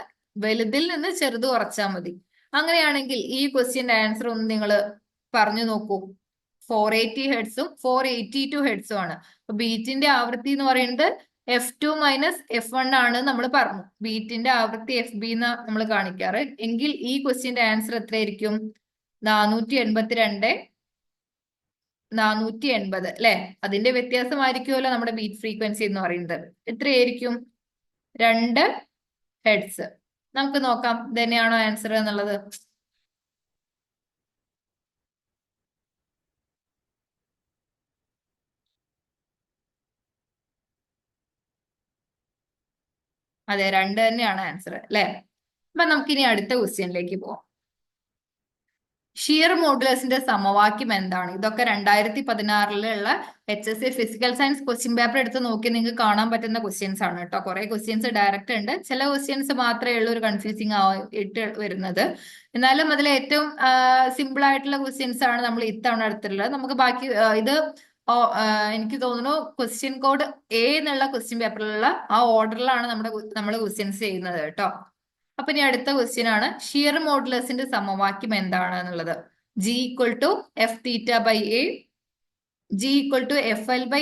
വലുതിൽ നിന്ന് ചെറുത് കുറച്ചാൽ മതി. അങ്ങനെയാണെങ്കിൽ ഈ ക്വസ്റ്റ്യന്റെ ആൻസർ ഒന്ന് നിങ്ങൾ പറഞ്ഞു നോക്കൂ. 480 ഹെഡ്സും 482 ഹെഡ്സും ആണ്. അപ്പൊ ബീറ്റിന്റെ ആവൃത്തി എന്ന് പറയുന്നത് F2 മൈനസ് F1 ആണ് നമ്മൾ പറഞ്ഞു. ബീറ്റിന്റെ ആവൃത്തി FB എന്ന് നമ്മൾ കാണിക്കാറ്. എങ്കിൽ ഈ ക്വസ്റ്റ്യന്റെ ആൻസർ എത്രയായിരിക്കും? 482 480 അല്ലെ? അതിന്റെ വ്യത്യാസമായിരിക്കുമല്ലോ നമ്മുടെ ബീറ്റ് ഫ്രീക്വൻസി എന്ന് പറയുന്നത്. എത്രയായിരിക്കും? 2 ഹെഡ്സ്. നമുക്ക് നോക്കാം ഇത് തന്നെയാണോ ആൻസർ എന്നുള്ളത്. അതെ, 2 തന്നെയാണ് ആൻസർ അല്ലെ? അപ്പൊ നമുക്കിനി അടുത്ത ക്വസ്റ്റ്യനിലേക്ക് പോവാം. ഷിയർ മോഡുലസിന്റെ സമവാക്യം എന്താണ്? ഇതൊക്കെ 2016 HSC physical science question paper എടുത്ത് നോക്കി നിങ്ങൾക്ക് കാണാൻ പറ്റുന്ന ക്വസ്റ്റ്യൻസ് ആണ് കേട്ടോ. കുറെ ക്വസ്റ്റ്യൻസ് ഡയറക്റ്റ് ഉണ്ട്, ചില ക്വസ്റ്റ്യൻസ് മാത്രമേ ഉള്ളൂ ഒരു കൺഫ്യൂസിങ് ആയിട്ട് വരുന്നത്. എന്നാലും അതിൽ ഏറ്റവും സിമ്പിൾ ആയിട്ടുള്ള ക്വസ്റ്റ്യൻസ് ആണ് നമ്മൾ ഇത്തവണ എടുത്തിട്ടുള്ളത്. നമുക്ക് ബാക്കി ഇത് എനിക്ക് തോന്നുന്നു ക്വസ്റ്റ്യൻ കോഡ് A എന്നുള്ള ക്വസ്റ്റ്യൻ പേപ്പറിലുള്ള ആ ഓർഡറിലാണ് നമ്മൾ ക്വസ്റ്റ്യൻസ് ചെയ്യുന്നത് കേട്ടോ. അപ്പൊ ഇനി അടുത്ത ക്വസ്റ്റ്യൻ ആണ്, ഷിയർ മോഡുലസിന്റെ സമവാക്യം എന്താണ് എന്നുള്ളത്. G equal to f theta by a, G equal to f l by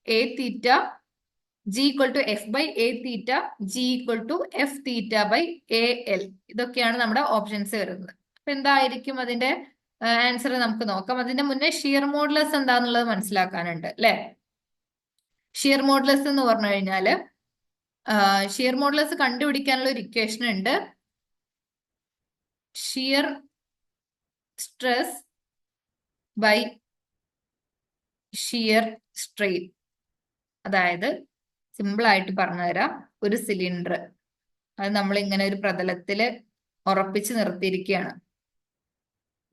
a theta, G equal to f by a theta, G equal to f theta by a l. ഇതൊക്കെയാണ് നമ്മുടെ options വരുന്നത്. അപ്പൊ എന്തായിരിക്കും അതിന്റെ answer നമുക്ക് നോക്കാം. അതിന്റെ മുന്നേ ഷിയർ മോഡുലസ് എന്താന്നുള്ളത് മനസ്സിലാക്കാനുണ്ട് അല്ലെ? ഷിയർ മോഡുലസ് എന്ന് പറഞ്ഞു കഴിഞ്ഞാല് ഷിയർ മോഡുലസ് കണ്ടുപിടിക്കാനുള്ള ഒരു ഇക്വേഷൻ ഉണ്ട്, shear stress by shear strain. അതായത് സിമ്പിൾ ആയിട്ട് പറഞ്ഞു തരാം, ഒരു സിലിണ്ടർ അത് നമ്മൾ ഇങ്ങനെ ഒരു പ്രതലത്തില് ഉറപ്പിച്ച് നിർത്തിയിരിക്കുകയാണ്.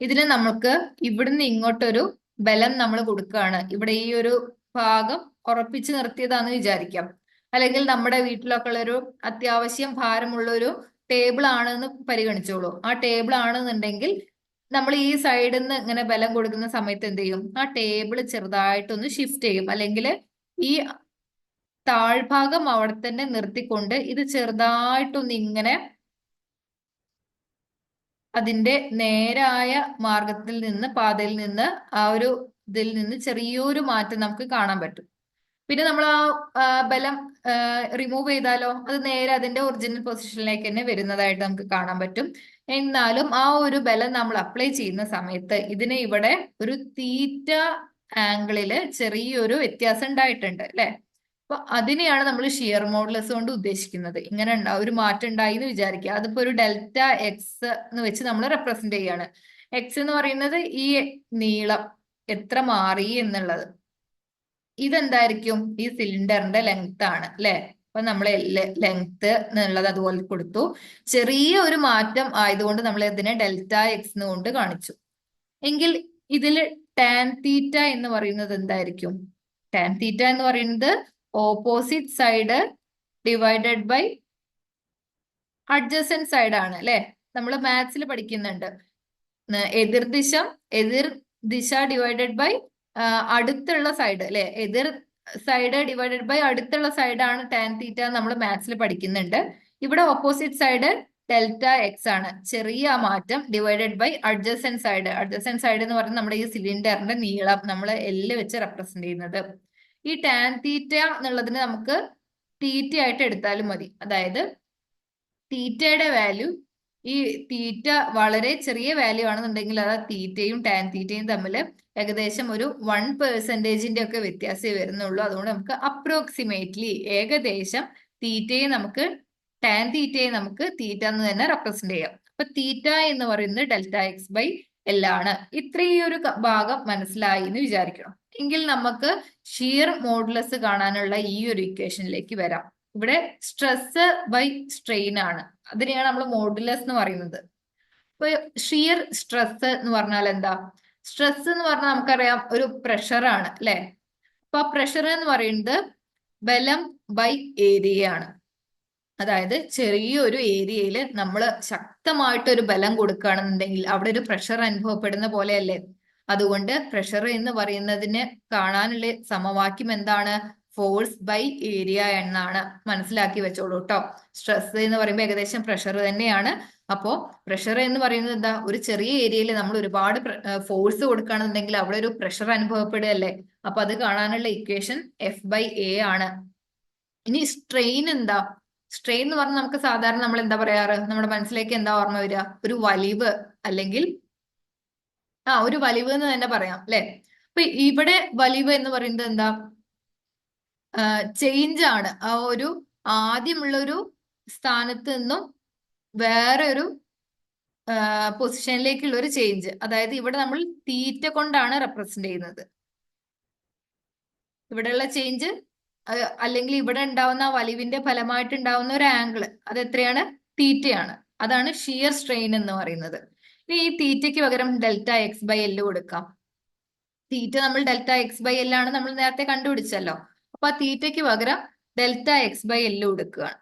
ഇതിന് നമുക്ക് ഇവിടുന്ന് ഇങ്ങോട്ടൊരു ബലം നമ്മൾ കൊടുക്കുകയാണ്. ഇവിടെ ഈ ഒരു ഭാഗം ഉറപ്പിച്ച് നിർത്തിയതാന്ന് വിചാരിക്കാം. അല്ലെങ്കിൽ നമ്മുടെ വീട്ടിലൊക്കെ ഉള്ള ഒരു അത്യാവശ്യം ഭാരമുള്ള ഒരു ടേബിൾ ആണെന്ന് പരിഗണിച്ചോളൂ. ആ ടേബിൾ ആണെന്നുണ്ടെങ്കിൽ നമ്മൾ ഈ സൈഡിൽ നിന്ന് ഇങ്ങനെ ബലം കൊടുക്കുന്ന സമയത്ത് എന്ത് ചെയ്യും? ആ ടേബിൾ ചെറുതായിട്ടൊന്ന് ഷിഫ്റ്റ് ചെയ്യും. അല്ലെങ്കിൽ ഈ താഴ്ഭാഗം അവിടെ തന്നെ നിർത്തിക്കൊണ്ട് ഇത് ചെറുതായിട്ടൊന്ന് ഇങ്ങനെ അതിന്റെ നേരായ മാർഗത്തിൽ നിന്ന് പാതയിൽ നിന്ന് ആ ഒരു ഇതിൽ നിന്ന് ചെറിയൊരു മാറ്റം നമുക്ക് കാണാൻ പറ്റും. പിന്നെ നമ്മൾ ആ ബലം റിമൂവ് ചെയ്താലോ അത് നേരെ അതിന്റെ ഒറിജിനൽ പൊസിഷനിലേക്ക് തന്നെ വരുന്നതായിട്ട് നമുക്ക് കാണാൻ പറ്റും. എന്നാലും ആ ഒരു ബലം നമ്മൾ അപ്ലൈ ചെയ്യുന്ന സമയത്ത് ഇതിന് ഇവിടെ ഒരു തീറ്റ ആംഗിളില് ചെറിയൊരു വ്യത്യാസം ഉണ്ടായിട്ടുണ്ട് അല്ലെ? അപ്പൊ അതിനെയാണ് നമ്മൾ ഷിയർ മോഡുലസ് കൊണ്ട് ഉദ്ദേശിക്കുന്നത്. ഇങ്ങനെ ഒരു മാറ്റം ഉണ്ടായി എന്ന് വിചാരിക്കുക. അതിപ്പോ ഒരു ഡെൽറ്റ എക്സ് എന്ന് വെച്ച് നമ്മൾ റെപ്രസെന്റ് ചെയ്യാണ്. എക്സ് എന്ന് പറയുന്നത് ഈ നീളം എത്ര മാറി എന്നുള്ളത്. ഇതെന്തായിരിക്കും? ഈ സിലിണ്ടറിന്റെ ലെങ്ത് ആണ് അല്ലെ? അപ്പൊ നമ്മൾ ലെങ്ത് എന്നുള്ളത് അതുപോലെ കൊടുത്തു. ചെറിയ ഒരു മാറ്റം ആയതുകൊണ്ട് നമ്മൾ ഇതിനെ ഡെൽറ്റ എക്സ് കൊണ്ട് കാണിച്ചു. എങ്കിൽ ഇതിൽ ടാൻ തീറ്റ എന്ന് പറയുന്നത് എന്തായിരിക്കും? ടാൻ തീറ്റ എന്ന് പറയുന്നത് opposite side divided by adjacent side ആണ് അല്ലെ? നമ്മൾ മാത്സിൽ പഠിക്കുന്നുണ്ട്. എതിർ ദിശ ഡിവൈഡഡ് ബൈ അടുത്തുള്ള സൈഡ് അല്ലെ, എതിർ സൈഡ് ഡിവൈഡഡ് ബൈ അടുത്തുള്ള സൈഡാണ് ടാൻ തീറ്റ നമ്മൾ മാത്സിൽ പഠിക്കുന്നുണ്ട്. ഇവിടെ ഓപ്പോസിറ്റ് സൈഡ് ഡെൽറ്റ എക്സ് ആണ്, ചെറിയ മാറ്റം, divided by adjacent side. Adjacent side എന്ന് പറയുന്നത് നമ്മുടെ ഈ സിലിണ്ടറിന്റെ നീളം നമ്മൾ എല്ല് വെച്ച് റെപ്രസെന്റ് ചെയ്യുന്നത്. ഈ ടാൻ തീറ്റ എന്നുള്ളതിന് നമുക്ക് തീറ്റ ആയിട്ട് എടുത്താലും മതി. അതായത് തീറ്റയുടെ വാല്യൂ, ഈ തീറ്റ വളരെ ചെറിയ വാല്യൂ ആണെന്നുണ്ടെങ്കിൽ അത് തീറ്റയും ടാൻ തീറ്റയും തമ്മിൽ ഏകദേശം ഒരു 1% ഒക്കെ വ്യത്യാസമേ വരുന്നുള്ളൂ. അതുകൊണ്ട് നമുക്ക് അപ്രോക്സിമേറ്റ്ലി ഏകദേശം തീറ്റയെ നമുക്ക് ടാൻ തീറ്റയെ നമുക്ക് തീറ്റ എന്ന് തന്നെ റെപ്രസെന്റ് ചെയ്യാം. അപ്പൊ തീറ്റ എന്ന് പറയുന്നത് ഡെൽറ്റ എക്സ് ബൈ എൽ ആണ്. ഇത്രയും ഒരു ഭാഗം മനസ്സിലായി എന്ന് വിചാരിക്കണം. എങ്കിൽ നമുക്ക് ഷിയർ മോഡുലസ് കാണാനുള്ള ഈ ഒരു ഇക്വേഷനിലേക്ക് വരാം. ഇവിടെ സ്ട്രെസ് ബൈ സ്ട്രെയിൻ ആണ്, അതിനെയാണ് നമ്മൾ മോഡുലസ് എന്ന് പറയുന്നത്. ഇപ്പൊ ഷിയർ സ്ട്രെസ് എന്ന് പറഞ്ഞാൽ എന്താ? സ്ട്രെസ് എന്ന് പറഞ്ഞാൽ നമുക്കറിയാം ഒരു പ്രഷറാണ് അല്ലെ. അപ്പൊ പ്രഷർ എന്ന് പറയുന്നത് ബലം ബൈ ഏരിയ ആണ്. അതായത് ചെറിയൊരു ഏരിയയിൽ നമ്മൾ ശക്തമായിട്ടൊരു ബലം കൊടുക്കുകയാണെന്നുണ്ടെങ്കിൽ അവിടെ ഒരു പ്രഷർ അനുഭവപ്പെടുന്ന പോലെയല്ലേ. അതുകൊണ്ട് പ്രഷർ എന്ന് പറയുന്നതിന് കാണാനുള്ള സമവാക്യം എന്താണ്? ഫോഴ്സ് ബൈ ഏരിയ എന്നാണ്. മനസ്സിലാക്കി വെച്ചോളൂ കേട്ടോ. സ്ട്രെസ് എന്ന് പറയുമ്പോൾ ഏകദേശം പ്രഷർ തന്നെയാണ്. അപ്പോ പ്രഷർ എന്ന് പറയുന്നത് എന്താ? ഒരു ചെറിയ ഏരിയയിൽ നമ്മൾ ഒരുപാട് ഫോഴ്സ് കൊടുക്കുകയാണെന്നുണ്ടെങ്കിൽ അവിടെ ഒരു പ്രഷർ അനുഭവപ്പെടുകയല്ലേ. അപ്പൊ അത് കാണാനുള്ള ഇക്വേഷൻ എഫ് ബൈ എ ആണ്. ഇനി സ്ട്രെയിൻ എന്താ? സ്ട്രെയിൻ എന്ന് പറഞ്ഞാൽ നമുക്ക് സാധാരണ നമ്മൾ എന്താ പറയാറ്? നമ്മുടെ മനസ്സിലേക്ക് എന്താ ഓർമ്മ വരിക? ഒരു വലിവ്, അല്ലെങ്കിൽ ഒരു വലിവ് എന്ന് തന്നെ പറയാം അല്ലെ. അപ്പൊ ഇവിടെ വലിവ് എന്ന് പറയുന്നത് എന്താ? ചേഞ്ച് ആണ്. ആ ഒരു ആദ്യമുള്ള ഒരു സ്ഥാനത്ത് നിന്നും വേറെ ഒരു പൊസിഷനിലേക്കുള്ള ഒരു ചേഞ്ച്. അതായത് ഇവിടെ നമ്മൾ തീറ്റ കൊണ്ടാണ് റെപ്രസെന്റ് ചെയ്യുന്നത്. ഇവിടെയുള്ള ചേഞ്ച് അല്ലെങ്കിൽ ഇവിടെ ഉണ്ടാവുന്ന വലിവിന്റെ ഫലമായിട്ട് ഉണ്ടാവുന്ന ഒരു ആംഗിൾ, അത് എത്രയാണ്? തീറ്റയാണ്. അതാണ് ഷിയർ സ്ട്രെയിൻ എന്ന് പറയുന്നത്. ഇനി ഈ തീറ്റയ്ക്ക് പകരം ഡെൽറ്റ എക്സ് ബൈ എൽ കൊടുക്കാം. തീറ്റ നമ്മൾ ഡെൽറ്റ എക്സ് ബൈ എൽ ആണ് നമ്മൾ നേരത്തെ കണ്ടുപിടിച്ചല്ലോ. അപ്പൊ ആ തീറ്റയ്ക്ക് പകരം ഡെൽറ്റ എക്സ് ബൈ എൽ കൊടുക്കുകയാണ്.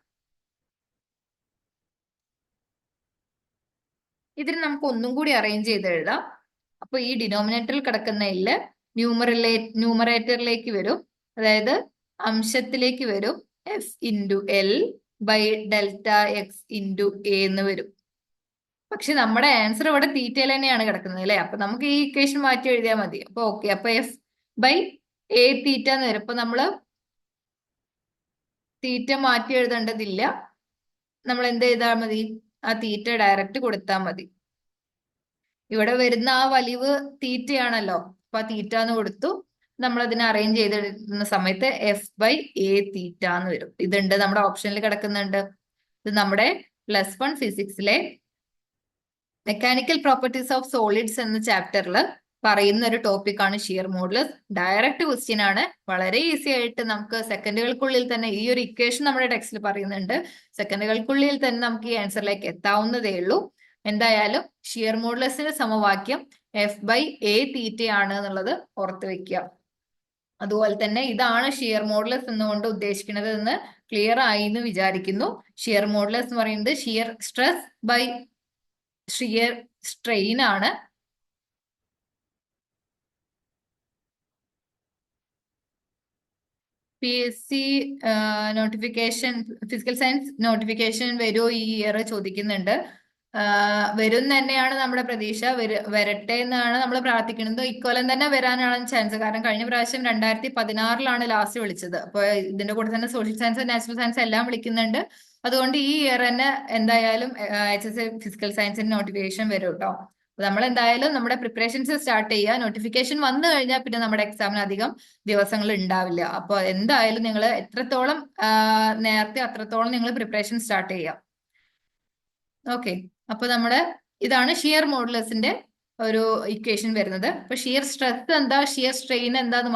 ഇതിന് നമുക്ക് ഒന്നും കൂടി അറേഞ്ച് ചെയ്ത് എഴുതാം. അപ്പൊ ഈ ഡിനോമിനേറ്ററിൽ കിടക്കുന്ന എല്ല് ന്യൂമറേറ്ററിലേക്ക് വരും. അതായത് അംശത്തിലേക്ക് വരും. F into L by delta X into A എന്ന് വരും. പക്ഷെ നമ്മുടെ ആൻസർ ഇവിടെ തീറ്റയിൽ തന്നെയാണ് കിടക്കുന്നത് അല്ലെ. അപ്പൊ നമുക്ക് ഈ ഇക്വേഷൻ മാറ്റി എഴുതിയാൽ മതി. അപ്പൊ ഓക്കെ, അപ്പൊ എഫ് ബൈ എ തീറ്റ എന്ന് വരും. അപ്പൊ നമ്മള് തീറ്റ മാറ്റി എഴുതേണ്ടതില്ല. നമ്മൾ എന്ത് ചെയ്താൽ മതി? ആ തീറ്റ ഡയറക്റ്റ് കൊടുത്താൽ മതി. ഇവിടെ വരുന്ന ആ വലിവ് തീറ്റയാണല്ലോ. അപ്പൊ ആ തീറ്റ എന്ന് കൊടുത്തു. നമ്മൾ അതിനെ അറേഞ്ച് ചെയ്തെടുക്കുന്ന സമയത്ത് എഫ് ബൈ എ തീറ്റ എന്ന് വരും. ഇതുണ്ട്, നമ്മുടെ ഓപ്ഷനിൽ കിടക്കുന്നുണ്ട്. ഇത് നമ്മുടെ +1 ഫിസിക്സിലെ മെക്കാനിക്കൽ പ്രോപ്പർട്ടീസ് ഓഫ് സോളിഡ്സ് എന്ന ചാപ്റ്ററിൽ പറയുന്ന ഒരു ടോപ്പിക്കാണ് ഷിയർ മോഡുലസ്. ഡയറക്റ്റ് ക്വസ്റ്റ്യൻ ആണ്. വളരെ ഈസി ആയിട്ട് നമുക്ക് സെക്കൻഡുകൾക്കുള്ളിൽ തന്നെ, ഈ ഒരു ഇക്വേഷൻ നമ്മുടെ ടെക്സ്റ്റിൽ പറയുന്നുണ്ട്, സെക്കൻഡുകൾക്കുള്ളിൽ തന്നെ നമുക്ക് ഈ ആൻസറിലേക്ക് എത്താവുന്നതേ ഉള്ളൂ. എന്തായാലും ഷിയർ മോഡുലസിന്റെ സമവാക്യം എഫ് ബൈ എ തീറ്റ ആണ് എന്നുള്ളത് ഓർത്ത് വെക്കുക. അതുപോലെ തന്നെ ഇതാണ് ഷിയർ മോഡുലസ് എന്നുകൊണ്ട് ഉദ്ദേശിക്കുന്നത് എന്ന് ക്ലിയർ ആയി എന്ന് വിചാരിക്കുന്നു. ഷിയർ മോഡുലസ് എന്ന് പറയുന്നത് shear stress by shear strain ആണ്. PSC notification, physical science notification വരുമോ ഈ ഇയർ ചോദിക്കുന്നുണ്ട്. വരും തന്നെയാണ് നമ്മുടെ പ്രതീക്ഷ. വരട്ടെ എന്നാണ് നമ്മൾ പ്രാർത്ഥിക്കുന്നത്. ഇക്കൊല്ലം തന്നെ വരാനാണ് ചാൻസ്. കാരണം കഴിഞ്ഞ പ്രാവശ്യം 2016 ലാസ്റ്റ് വിളിച്ചത്. അപ്പൊ ഇതിന്റെ കൂടെ തന്നെ സോഷ്യൽ സയൻസ്, നാച്ചുറൽ സയൻസ് എല്ലാം വിളിക്കുന്നുണ്ട്. അതുകൊണ്ട് ഈ ഇയർ തന്നെ എന്തായാലും HSC ഫിസിക്കൽ സയൻസിന്റെ നോട്ടിഫിക്കേഷൻ വരും കേട്ടോ. നമ്മൾ എന്തായാലും നമ്മുടെ പ്രിപ്പറേഷൻസ് സ്റ്റാർട്ട് ചെയ്യുക. നോട്ടിഫിക്കേഷൻ വന്നു കഴിഞ്ഞാൽ പിന്നെ നമ്മുടെ എക്സാമിന് അധികം ദിവസങ്ങൾ ഉണ്ടാവില്ല. അപ്പൊ എന്തായാലും നിങ്ങൾ എത്രത്തോളം നേരത്തെ അത്രത്തോളം നിങ്ങൾ പ്രിപ്പറേഷൻ സ്റ്റാർട്ട് ചെയ്യുക. ഓക്കെ, അപ്പൊ നമ്മുടെ ഇതാണ് ഷിയർ മോഡുലസിന്റെ ഒരു ഇക്വേഷൻ വരുന്നത്. അപ്പൊ ഷിയർ സ്ട്രെസ് എന്താ, ഷിയർ സ്ട്രെയിൻ എന്താന്ന്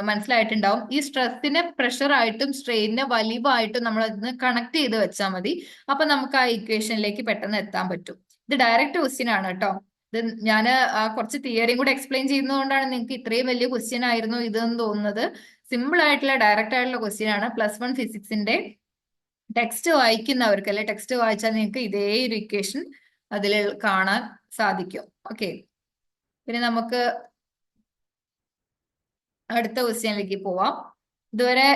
മനസ്സിലായിട്ടുണ്ടാവും. ഈ സ്ട്രെസ്സിനെ പ്രഷർ ആയിട്ടും സ്ട്രെയിനിനെ വലിവായിട്ടും നമ്മൾ അതിന് കണക്ട് ചെയ്ത് വെച്ചാൽ മതി. അപ്പൊ നമുക്ക് ആ ഇക്വേഷനിലേക്ക് പെട്ടെന്ന് എത്താൻ പറ്റും. ഇത് ഡയറക്റ്റ് ക്വസ്റ്റ്യൻ ആണ് കേട്ടോ. ഇത് ഞാൻ കുറച്ച് തിയറിയും കൂടെ എക്സ്പ്ലെയിൻ ചെയ്യുന്നതുകൊണ്ടാണ് നിങ്ങൾക്ക് ഇത്രയും വലിയ ക്വസ്റ്റ്യൻ ആയിരുന്നു ഇതെന്ന് തോന്നുന്നത്. സിമ്പിൾ ആയിട്ടുള്ള ഡയറക്റ്റ് ആയിട്ടുള്ള ക്വസ്റ്റ്യൻ ആണ്. +1 ഫിസിക്സിന്റെ ടെക്സ്റ്റ് വായിക്കുന്നവർക്ക്, അല്ലെ ടെക്സ്റ്റ് വായിച്ചാൽ നിങ്ങൾക്ക് ഇതേ ഒരു ഇക്വേഷൻ അതിൽ കാണാൻ സാധിക്കും. ഓക്കെ, പിന്നെ നമുക്ക് അടുത്ത ക്വസ്റ്റ്യനിലേക്ക് പോവാം. ഇതുവരെ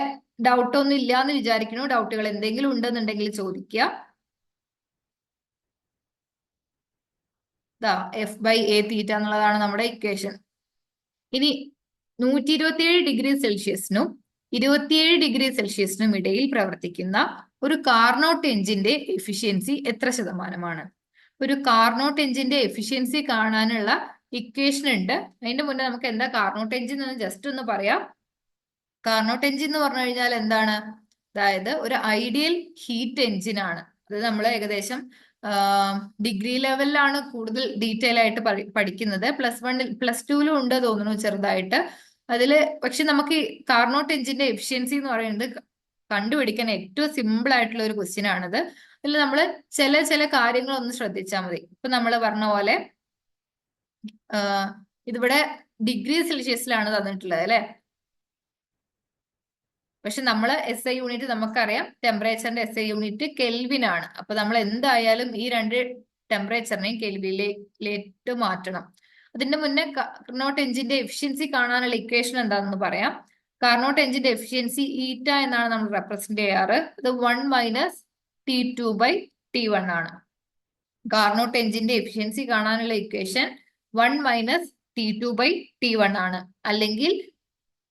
ഡൗട്ട് ഒന്നും ഇല്ല എന്ന് വിചാരിക്കുന്നു. ഡൗട്ടുകൾ എന്തെങ്കിലും ഉണ്ടെന്നുണ്ടെങ്കിൽ ചോദിക്കുക. F/A θ എന്നുള്ളതാണ് നമ്മുടെ ഇക്വേഷൻ. ഇനി 127°C 27°C ഇടയിൽ പ്രവർത്തിക്കുന്ന ഒരു കാർനോട്ട് എഞ്ചിന്റെ എഫിഷ്യൻസി എത്ര ശതമാനമാണ്? ഒരു കാർനോട്ട് എഞ്ചിന്റെ എഫിഷ്യൻസി കാണാനുള്ള ഇക്വേഷൻ ഉണ്ട്. അതിന്റെ മുന്നേ നമുക്ക് എന്താ കാർനോട്ട് എഞ്ചിൻ എന്ന് ജസ്റ്റ് ഒന്ന് പറയാം. കാർനോട്ട് എഞ്ചിൻ എന്ന് പറഞ്ഞു കഴിഞ്ഞാൽ എന്താണ്? അതായത് ഒരു ഐഡിയൽ ഹീറ്റ് എഞ്ചിൻ ആണ്. അത് നമ്മൾ ഏകദേശം ഡിഗ്രി ലെവലിലാണ് കൂടുതൽ ഡീറ്റെയിൽ ആയിട്ട് പഠിക്കുന്നത്. +1 +2 ഉണ്ട് തോന്നുന്നു ചെറുതായിട്ട് അതില്. പക്ഷെ നമുക്ക് ഈ കാർനോട്ട് എഞ്ചിന്റെ എഫിഷ്യൻസി എന്ന് പറയുന്നത് കണ്ടുപിടിക്കാൻ ഏറ്റവും സിമ്പിൾ ആയിട്ടുള്ള ഒരു ക്വസ്റ്റ്യൻ ആണിത്. അതിൽ നമ്മൾ ചില കാര്യങ്ങൾ ഒന്ന് ശ്രദ്ധിച്ചാൽ മതി. ഇപ്പൊ നമ്മൾ പറഞ്ഞ പോലെ ഇതിവിടെ ഡിഗ്രി സെൽഷ്യസിലാണ് തന്നിട്ടുള്ളത് അല്ലെ. പക്ഷെ നമ്മൾ SI യൂണിറ്റ് നമുക്കറിയാം, ടെമ്പറേച്ചറിന്റെ SI യൂണിറ്റ് കെൽവിൻ ആണ്. അപ്പൊ നമ്മൾ എന്തായാലും ഈ രണ്ട് ടെമ്പറേച്ചറിനെയും കെൽവിനിലേക്ക് മാറ്റണം. അതിന്റെ മുന്നേ കാർനോട്ട് എഞ്ചിന്റെ എഫിഷ്യൻസി കാണാനുള്ള ഇക്വേഷൻ എന്താണെന്ന് പറയാം. കാർനോട്ട് എഞ്ചിന്റെ എഫിഷ്യൻസി ഈറ്റ എന്നാണ് നമ്മൾ റെപ്രസെന്റ് ചെയ്യാറ്. അത് 1 - T2/T1 ആണ്. കാർനോട്ട് എഞ്ചിന്റെ എഫിഷ്യൻസി കാണാനുള്ള ഇക്വേഷൻ 1 - T2/T1 ആണ്. അല്ലെങ്കിൽ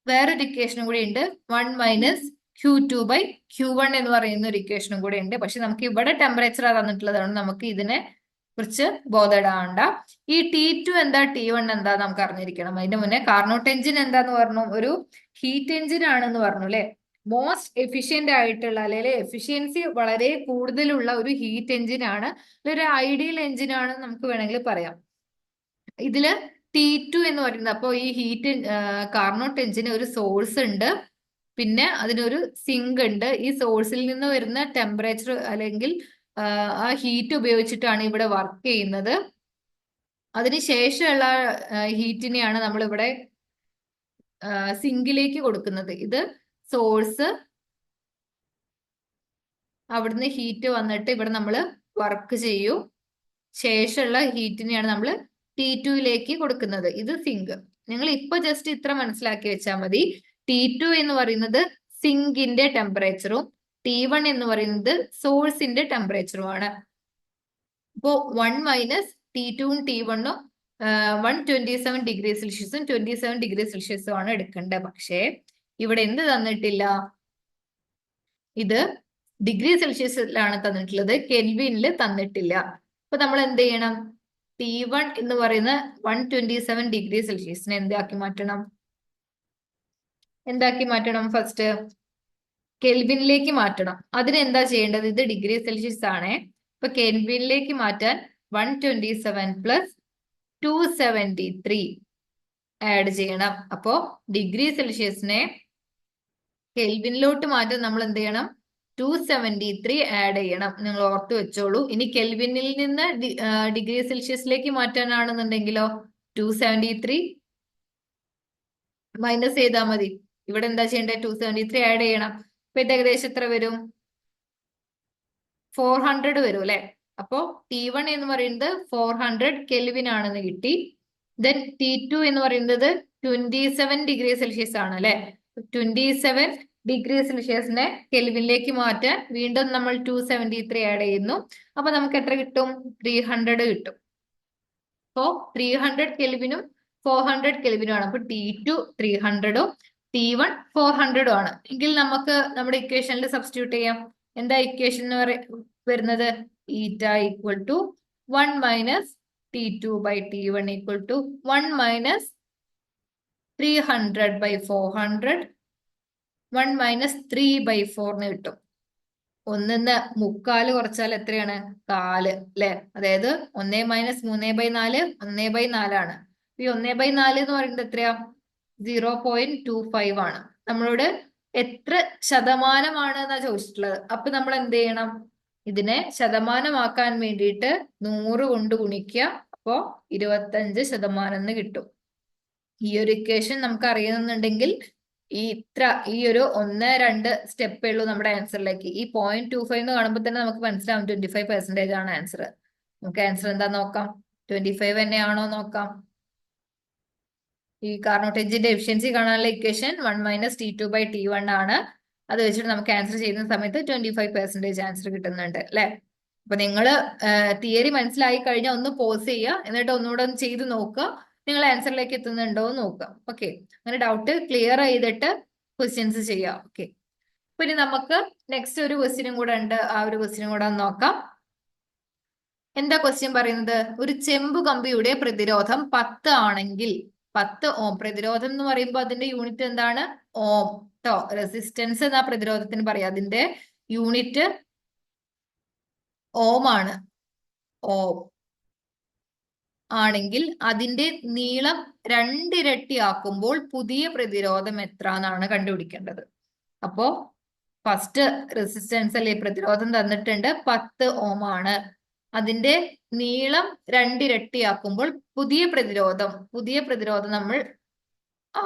വേറൊരു ഇക്വേഷനും കൂടി ഉണ്ട്, 1 - Q2/Q1 എന്ന് പറയുന്ന ഒരു ഇക്വേഷനും കൂടി ഉണ്ട്. പക്ഷെ നമുക്ക് ഇവിടെ ടെമ്പറേച്ചർ തന്നിട്ടുള്ളതാണ്, നമുക്ക് ഇതിനെ കുറിച്ച് ബോധപ്പെടാണ്ട. ഈ T2 എന്താ T1 എന്താ നമുക്ക് അറിഞ്ഞിരിക്കണം. അതിന്റെ മുന്നേ കാർനോട്ട് എഞ്ചിൻ എന്താന്ന് പറഞ്ഞു? ഒരു ഹീറ്റ് എഞ്ചിൻ ആണെന്ന് പറഞ്ഞു അല്ലെ. മോസ്റ്റ് എഫിഷ്യന്റ് ആയിട്ടുള്ള അല്ലെങ്കിൽ എഫിഷ്യൻസി വളരെ കൂടുതലുള്ള ഒരു ഹീറ്റ് എഞ്ചിൻ ആണ്, ഒരു ഐഡിയൽ എഞ്ചിൻ ആണ് നമുക്ക് വേണമെങ്കിൽ പറയാം. ഇതില് T2 എന്ന് പറയുന്നത്, അപ്പോൾ ഈ ഹീറ്റ് കാർനോട്ട് എഞ്ചിന് ഒരു സോഴ്സ് ഉണ്ട്, പിന്നെ അതിനൊരു സിങ്ക് ഉണ്ട്. ഈ സോഴ്സിൽ നിന്ന് വരുന്ന ടെമ്പറേച്ചർ അല്ലെങ്കിൽ ആ ഹീറ്റ് ഉപയോഗിച്ചിട്ടാണ് ഇവിടെ വർക്ക് ചെയ്യുന്നത്. അതിനുശേഷമുള്ള ഹീറ്റിനെയാണ് നമ്മളിവിടെ സിങ്കിലേക്ക് കൊടുക്കുന്നത്. ഇത് സോഴ്സ്, അവിടുന്ന് ഹീറ്റ് വന്നിട്ട് ഇവിടെ നമ്മൾ വർക്ക് ചെയ്യും. ശേഷമുള്ള ഹീറ്റിനെയാണ് നമ്മൾ T2യിലേക്ക് കൊടുക്കുന്നത്. ഇത് സിങ്ക്. നിങ്ങൾ ഇപ്പൊ ജസ്റ്റ് ഇത്ര മനസ്സിലാക്കി വെച്ചാൽ മതി. T2 എന്ന് പറയുന്നത് സിങ്കിന്റെ ടെമ്പറേച്ചറും T1 എന്ന് പറയുന്നത് സോഴ്സിന്റെ ടെമ്പറേച്ചറുമാണ്. ഇപ്പോ 1 - T2ഉം T1ഉം 127°C 27°C ആണ് എടുക്കേണ്ടത്. പക്ഷേ ഇവിടെ എന്ത് തന്നിട്ടില്ല? ഇത് ഡിഗ്രി സെൽഷ്യസിലാണ് തന്നിട്ടുള്ളത്, കെൽവിനിൽ തന്നിട്ടില്ല. അപ്പൊ നമ്മൾ എന്ത് ചെയ്യണം? T1 എന്ന് പറയുന്ന 127°C എന്താക്കി മാറ്റണം? ഫസ്റ്റ് കെൽവിനിലേക്ക് മാറ്റണം. അതിന് എന്താ ചെയ്യേണ്ടത്? ഇത് ഡിഗ്രി സെൽഷ്യസ് ആണ്. ഇപ്പൊ കെൽവിനിലേക്ക് മാറ്റാൻ 127 + 273 ആഡ് ചെയ്യണം. അപ്പോ ഡിഗ്രി സെൽഷ്യസിനെ കെൽവിനിലോട്ട് മാറ്റാൻ നമ്മൾ എന്ത് ചെയ്യണം? 273 ആഡ് ചെയ്യണം. നിങ്ങൾ ഓർത്ത് വെച്ചോളൂ. ഇനി കെൽവിനിൽ നിന്ന് ഡിഗ്രി സെൽഷ്യസിലേക്ക് മാറ്റാനാണെന്നുണ്ടെങ്കിലോ 273 മൈനസ് ചെയ്താൽ മതി. ഇവിടെ എന്താ ചെയ്യേണ്ടത്? 273 ആഡ് ചെയ്യണം. അപ്പൊ ഇത് ഏകദേശം എത്ര വരും? 400 വരും അല്ലെ. അപ്പോ T1 എന്ന് പറയുന്നത് 400 കെൽവിൻ ആണെന്ന് കിട്ടി. ദെൻ T2 എന്ന് പറയുന്നത് 27°C ആണ് അല്ലെ. 27°C കെൽവിനിലേക്ക് മാറ്റാൻ വീണ്ടും നമ്മൾ 273 ആഡ് ചെയ്യുന്നു. അപ്പൊ നമുക്ക് എത്ര കിട്ടും? 300 കിട്ടും. അപ്പോ 300 കെൽവിനും 400 കെൽവിനും ആണ്. അപ്പൊ T2 300ഉം T1 400ഉം ആണ്. എങ്കിൽ നമുക്ക് നമ്മുടെ ഇക്വേഷനിൽ സബ്സ്റ്റിറ്റ്യൂട്ട് ചെയ്യാം. എന്താ ഇക്വേഷൻ വരുന്നത്? ഈറ്റ = 1 - T2/T1 = 1 - 300/400 1 - 3/4 എന്ന് കിട്ടും. 1 മുക്കാല് കുറച്ചാൽ എത്രയാണ്? 4 അല്ലെ. അതായത് 1 - 3/4 1/4 ആണ്. ഈ 1/4 എന്ന് പറയുന്നത് എത്രയാ? 0.25 ആണ്. നമ്മളോട് എത്ര ശതമാനമാണ് എന്നാ ചോദിച്ചിട്ടുള്ളത്. അപ്പൊ നമ്മൾ എന്ത് ചെയ്യണം? ഇതിനെ ശതമാനമാക്കാൻ വേണ്ടിയിട്ട് 100 കൊണ്ട് ഗുണിക്കുക. അപ്പോ 25% എന്ന് കിട്ടും. ഈ ഒരു ഇക്വേഷൻ നമുക്ക് അറിയുന്നുണ്ടെങ്കിൽ ഈ ഒരു 1, 2 സ്റ്റെപ്പേ ഉള്ളൂ നമ്മുടെ ആൻസറിലേക്ക്. ഈ 0.25 എന്ന് കാണുമ്പോൾ തന്നെ നമുക്ക് മനസ്സിലാവും 25% ആണ് ആൻസർ. നമുക്ക് ആൻസർ എന്താ നോക്കാം. 25 തന്നെയാണോ നോക്കാം. ഈ കാർനോട്ടേജിന്റെ എഫിഷ്യൻസി കാണാനുള്ള ഇക്വേഷൻ 1 - T2/T1 ആണ്. അത് വെച്ചിട്ട് നമുക്ക് ആൻസർ ചെയ്യുന്ന സമയത്ത് 25% ആൻസർ കിട്ടുന്നുണ്ട് അല്ലെ. അപ്പൊ നിങ്ങൾ തിയറി മനസ്സിലായി കഴിഞ്ഞാൽ ഒന്ന് പോസ് ചെയ്യുക, എന്നിട്ട് ഒന്നുകൂടെ ഒന്ന് ചെയ്ത് നോക്കുക, നിങ്ങൾ ആൻസറിലേക്ക് എത്തുന്നുണ്ടോ എന്ന് നോക്കുക. ഓക്കെ, അങ്ങനെ ഡൗട്ട് ക്ലിയർ ചെയ്തിട്ട് ക്വസ്റ്റ്യൻസ് ചെയ്യാം. ഓക്കെ, പിന്നെ നമുക്ക് നെക്സ്റ്റ് ഒരു ക്വസ്റ്റ്യനും കൂടെ ഉണ്ട്. ആ ഒരു ക്വസ്റ്റ്യനും കൂടെ ഒന്ന് നോക്കാം. എന്താ ക്വസ്റ്റ്യൻ പറയുന്നത്? ഒരു ചെമ്പ് കമ്പിയുടെ പ്രതിരോധം 10 ആണെങ്കിൽ 10 ഓം. പ്രതിരോധം എന്ന് പറയുമ്പോൾ അതിന്റെ യൂണിറ്റ് എന്താണ്? ഓം ട്ടോ. റെസിസ്റ്റൻസ് എന്നാ പ്രതിരോധത്തിന് പറയാം. അതിന്റെ യൂണിറ്റ് ഓം ആണ്. ഓം ആണെങ്കിൽ അതിന്റെ നീളം 2 ഇരട്ടി ആക്കുമ്പോൾ പുതിയ പ്രതിരോധം എത്ര എന്നാണ് കണ്ടുപിടിക്കേണ്ടത്. അപ്പോ ഫസ്റ്റ് റെസിസ്റ്റൻസ് അല്ലെ പ്രതിരോധം തന്നിട്ടുണ്ട്, 10 ഓം ആണ്. അതിന്റെ നീളം 2 ഇരട്ടിയാക്കുമ്പോൾ പുതിയ പ്രതിരോധം നമ്മൾ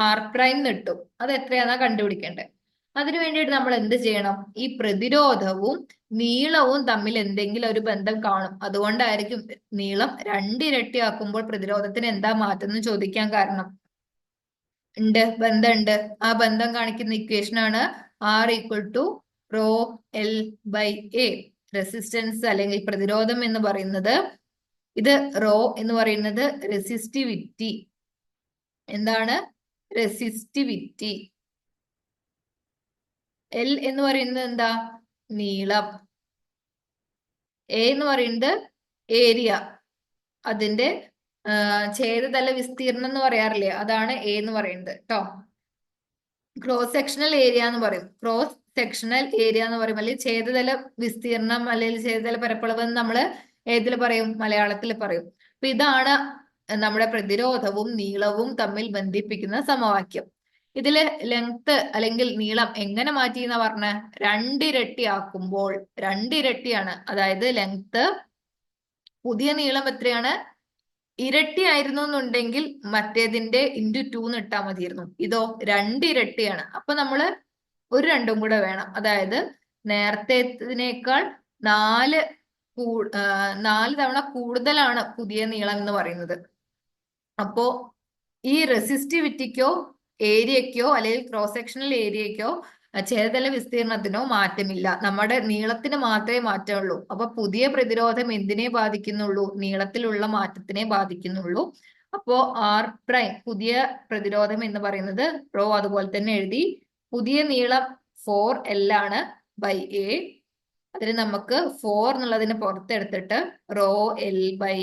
ആർ പ്രൈം കിട്ടും. അത് എത്രയാണെന്നാ കണ്ടുപിടിക്കേണ്ടത്. അതിനു വേണ്ടിയിട്ട് നമ്മൾ എന്ത് ചെയ്യണം? ഈ പ്രതിരോധവും നീളവും തമ്മിൽ എന്തെങ്കിലും ഒരു ബന്ധം കാണും. അതുകൊണ്ടായിരിക്കും നീളം 2 ഇരട്ടിയാക്കുമ്പോൾ പ്രതിരോധത്തിന് എന്താ മാറ്റം എന്ന് ചോദിക്കാൻ കാരണം. ഉണ്ട്, ബന്ധമുണ്ട്. ആ ബന്ധം കാണിക്കുന്ന ഇക്വേഷൻ ആണ് R=ρL/A. റെസിസ്റ്റൻസ് അല്ലെങ്കിൽ പ്രതിരോധം എന്ന് പറയുന്നത്, ഇത് റോ എന്ന് പറയുന്നത് റെസിസ്റ്റിവിറ്റി. എന്താണ്? റെസിസ്റ്റിവിറ്റി. എൽ എന്ന് പറയുന്നത് എന്താ? നീളം. എ എന്ന് പറയുന്നത് ഏരിയ. അതിന്റെ ഛേദതല വിസ്തീർണം എന്ന് പറയാറില്ലേ, അതാണ് എ എന്ന് പറയുന്നത് കേട്ടോ. ക്രോസ് സെക്ഷണൽ ഏരിയ എന്ന് പറയും. ക്രോസ് സെക്ഷണൽ ഏരിയ എന്ന് പറയും, അല്ലെങ്കിൽ ഛേദതല വിസ്തീർണം അല്ലെങ്കിൽ ഛേദതല പരപ്പളവ് എന്ന് നമ്മൾ ഏതിൽ പറയും? മലയാളത്തിൽ പറയും. അപ്പൊ ഇതാണ് നമ്മുടെ പ്രതിരോധവും നീളവും തമ്മിൽ ബന്ധിപ്പിക്കുന്ന സമവാക്യം. ഇതില് ലെങ്ത് അല്ലെങ്കിൽ നീളം എങ്ങനെ മാറ്റി എന്നാ പറഞ്ഞ? 2 ഇരട്ടി ആക്കുമ്പോൾ, 2 ഇരട്ടിയാണ്. അതായത് ലെങ്ത്, പുതിയ നീളം എത്രയാണ്? ഇരട്ടി ആയിരുന്നു എന്നുണ്ടെങ്കിൽ മറ്റേതിന്റെ × 2 ഇട്ടാൽ മതിയായിരുന്നു. ഇതോ 2 ഇരട്ടിയാണ്. അപ്പൊ നമ്മള് ഒരു 2ഉം കൂടെ വേണം. അതായത് നേരത്തേതിനേക്കാൾ 4 തവണ കൂടുതലാണ് പുതിയ നീളം എന്ന് പറയുന്നത്. അപ്പോ ഈ റെസിസ്റ്റിവിറ്റിക്കോ ഏരിയക്കോ അല്ലെങ്കിൽ ക്രോസ് സെക്ഷണൽ ഏരിയക്കോ ഛേദതല വിസ്തീർണത്തിനോ മാറ്റമില്ല. നമ്മുടെ നീളത്തിന് മാത്രമേ മാറ്റമുള്ളൂ. അപ്പൊ പുതിയ പ്രതിരോധം എന്തിനെ ബാധിക്കുന്നുള്ളൂ? നീളത്തിലുള്ള മാറ്റത്തിനെ ബാധിക്കുന്നുള്ളൂ. അപ്പോ ആർ പ്രൈം, പുതിയ പ്രതിരോധം എന്ന് പറയുന്നത് റോ അതുപോലെ തന്നെ എഴുതി. പുതിയ നീളം 4L ആണ് ബൈ എ. അതിന് നമുക്ക് 4 എന്നുള്ളതിന് പുറത്തെടുത്തിട്ട് ρL/A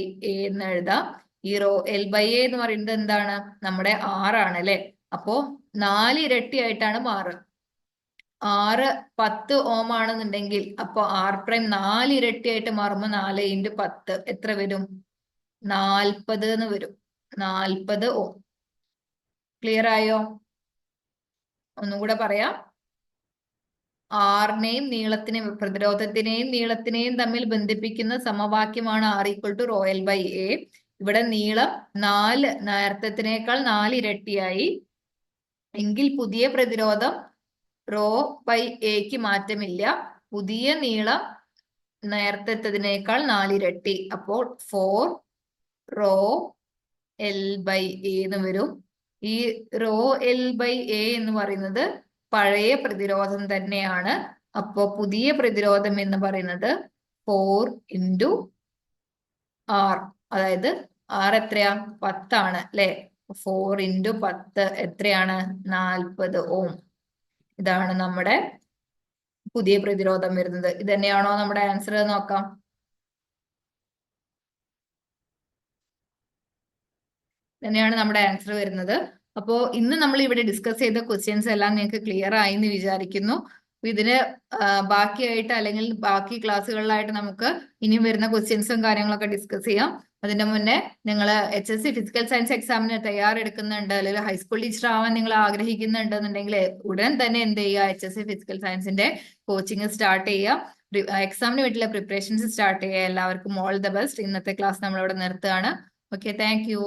എന്ന് എഴുതാം. ഈ ρL/A എന്ന് പറയുന്നത് എന്താണ്? നമ്മുടെ R ആണ് അല്ലെ. അപ്പോ 4 ഇരട്ടിയായിട്ടാണ് മാറുക. 10 ഓം ആണെന്നുണ്ടെങ്കിൽ അപ്പൊ ആർ പ്രൈം 4 ഇരട്ടിയായിട്ട് മാറുമ്പോൾ 4 × 10 എത്ര വരും? 40 എന്ന് വരും. 40 ഓം. ക്ലിയർ ആയോ? ഒന്നും കൂടെ പറയാം. ആറിനെയും പ്രതിരോധത്തിനെയും നീളത്തിനെയും തമ്മിൽ ബന്ധിപ്പിക്കുന്ന സമവാക്യമാണ് R=ρL/A. ഇവിടെ നീളം 4 നേരത്തേതിനേക്കാൾ 4 ഇരട്ടിയായി എങ്കിൽ പുതിയ പ്രതിരോധം ρ/A മാറ്റമില്ല. പുതിയ നീളം നേരത്തേതിനേക്കാൾ 4 ഇരട്ടി. അപ്പോൾ 4ρL/A എന്ന് വരും. ഈ ρL/A എന്ന് പറയുന്നത് പഴയ പ്രതിരോധം തന്നെയാണ്. അപ്പോ പുതിയ പ്രതിരോധം എന്ന് പറയുന്നത് 4 × R. അതായത് R എത്രയാ? 10 ആണ് അല്ലെ. 4 × 10 എത്രയാണ്? 40 ഓം. ഇതാണ് നമ്മുടെ പുതിയ പ്രതിരോധം വരുന്നത്. ഇത് തന്നെയാണോ നമ്മുടെ ആൻസർ? നോക്കാം. തന്നെയാണ് നമ്മുടെ ആൻസർ വരുന്നത്. അപ്പോ ഇന്ന് നമ്മൾ ഇവിടെ ഡിസ്കസ് ചെയ്ത ക്വസ്റ്റ്യൻസ് എല്ലാം നിങ്ങൾക്ക് ക്ലിയർ ആയി എന്ന് വിചാരിക്കുന്നു. ഇതിന് ബാക്കിയായിട്ട് അല്ലെങ്കിൽ ബാക്കി ക്ലാസ്സുകളിലായിട്ട് നമുക്ക് ഇനിയും വരുന്ന ക്വസ്റ്റ്യൻസും കാര്യങ്ങളൊക്കെ ഡിസ്കസ് ചെയ്യാം. അതിന്റെ മുന്നേ നിങ്ങൾ HSC ഫിസിക്കൽ സയൻസ് എക്സാമിന് തയ്യാറെടുക്കുന്നുണ്ട്, അല്ലെങ്കിൽ ഹൈസ്കൂൾ ടീച്ചർ ആവാൻ നിങ്ങൾ ആഗ്രഹിക്കുന്നുണ്ടെന്നുണ്ടെങ്കിൽ ഉടൻ തന്നെ എന്ത് ചെയ്യുക? HSC ഫിസിക്കൽ സയൻസിന്റെ കോച്ചിങ് സ്റ്റാർട്ട് ചെയ്യുക. എക്സാമിന് വേണ്ടിയുള്ള പ്രിപ്പറേഷൻസ് സ്റ്റാർട്ട് ചെയ്യുക. എല്ലാവർക്കും ഓൾ ദ ബെസ്റ്റ്. ഇന്നത്തെ ക്ലാസ് നമ്മളിവിടെ നിർത്തുകയാണ്. Okay, thank you.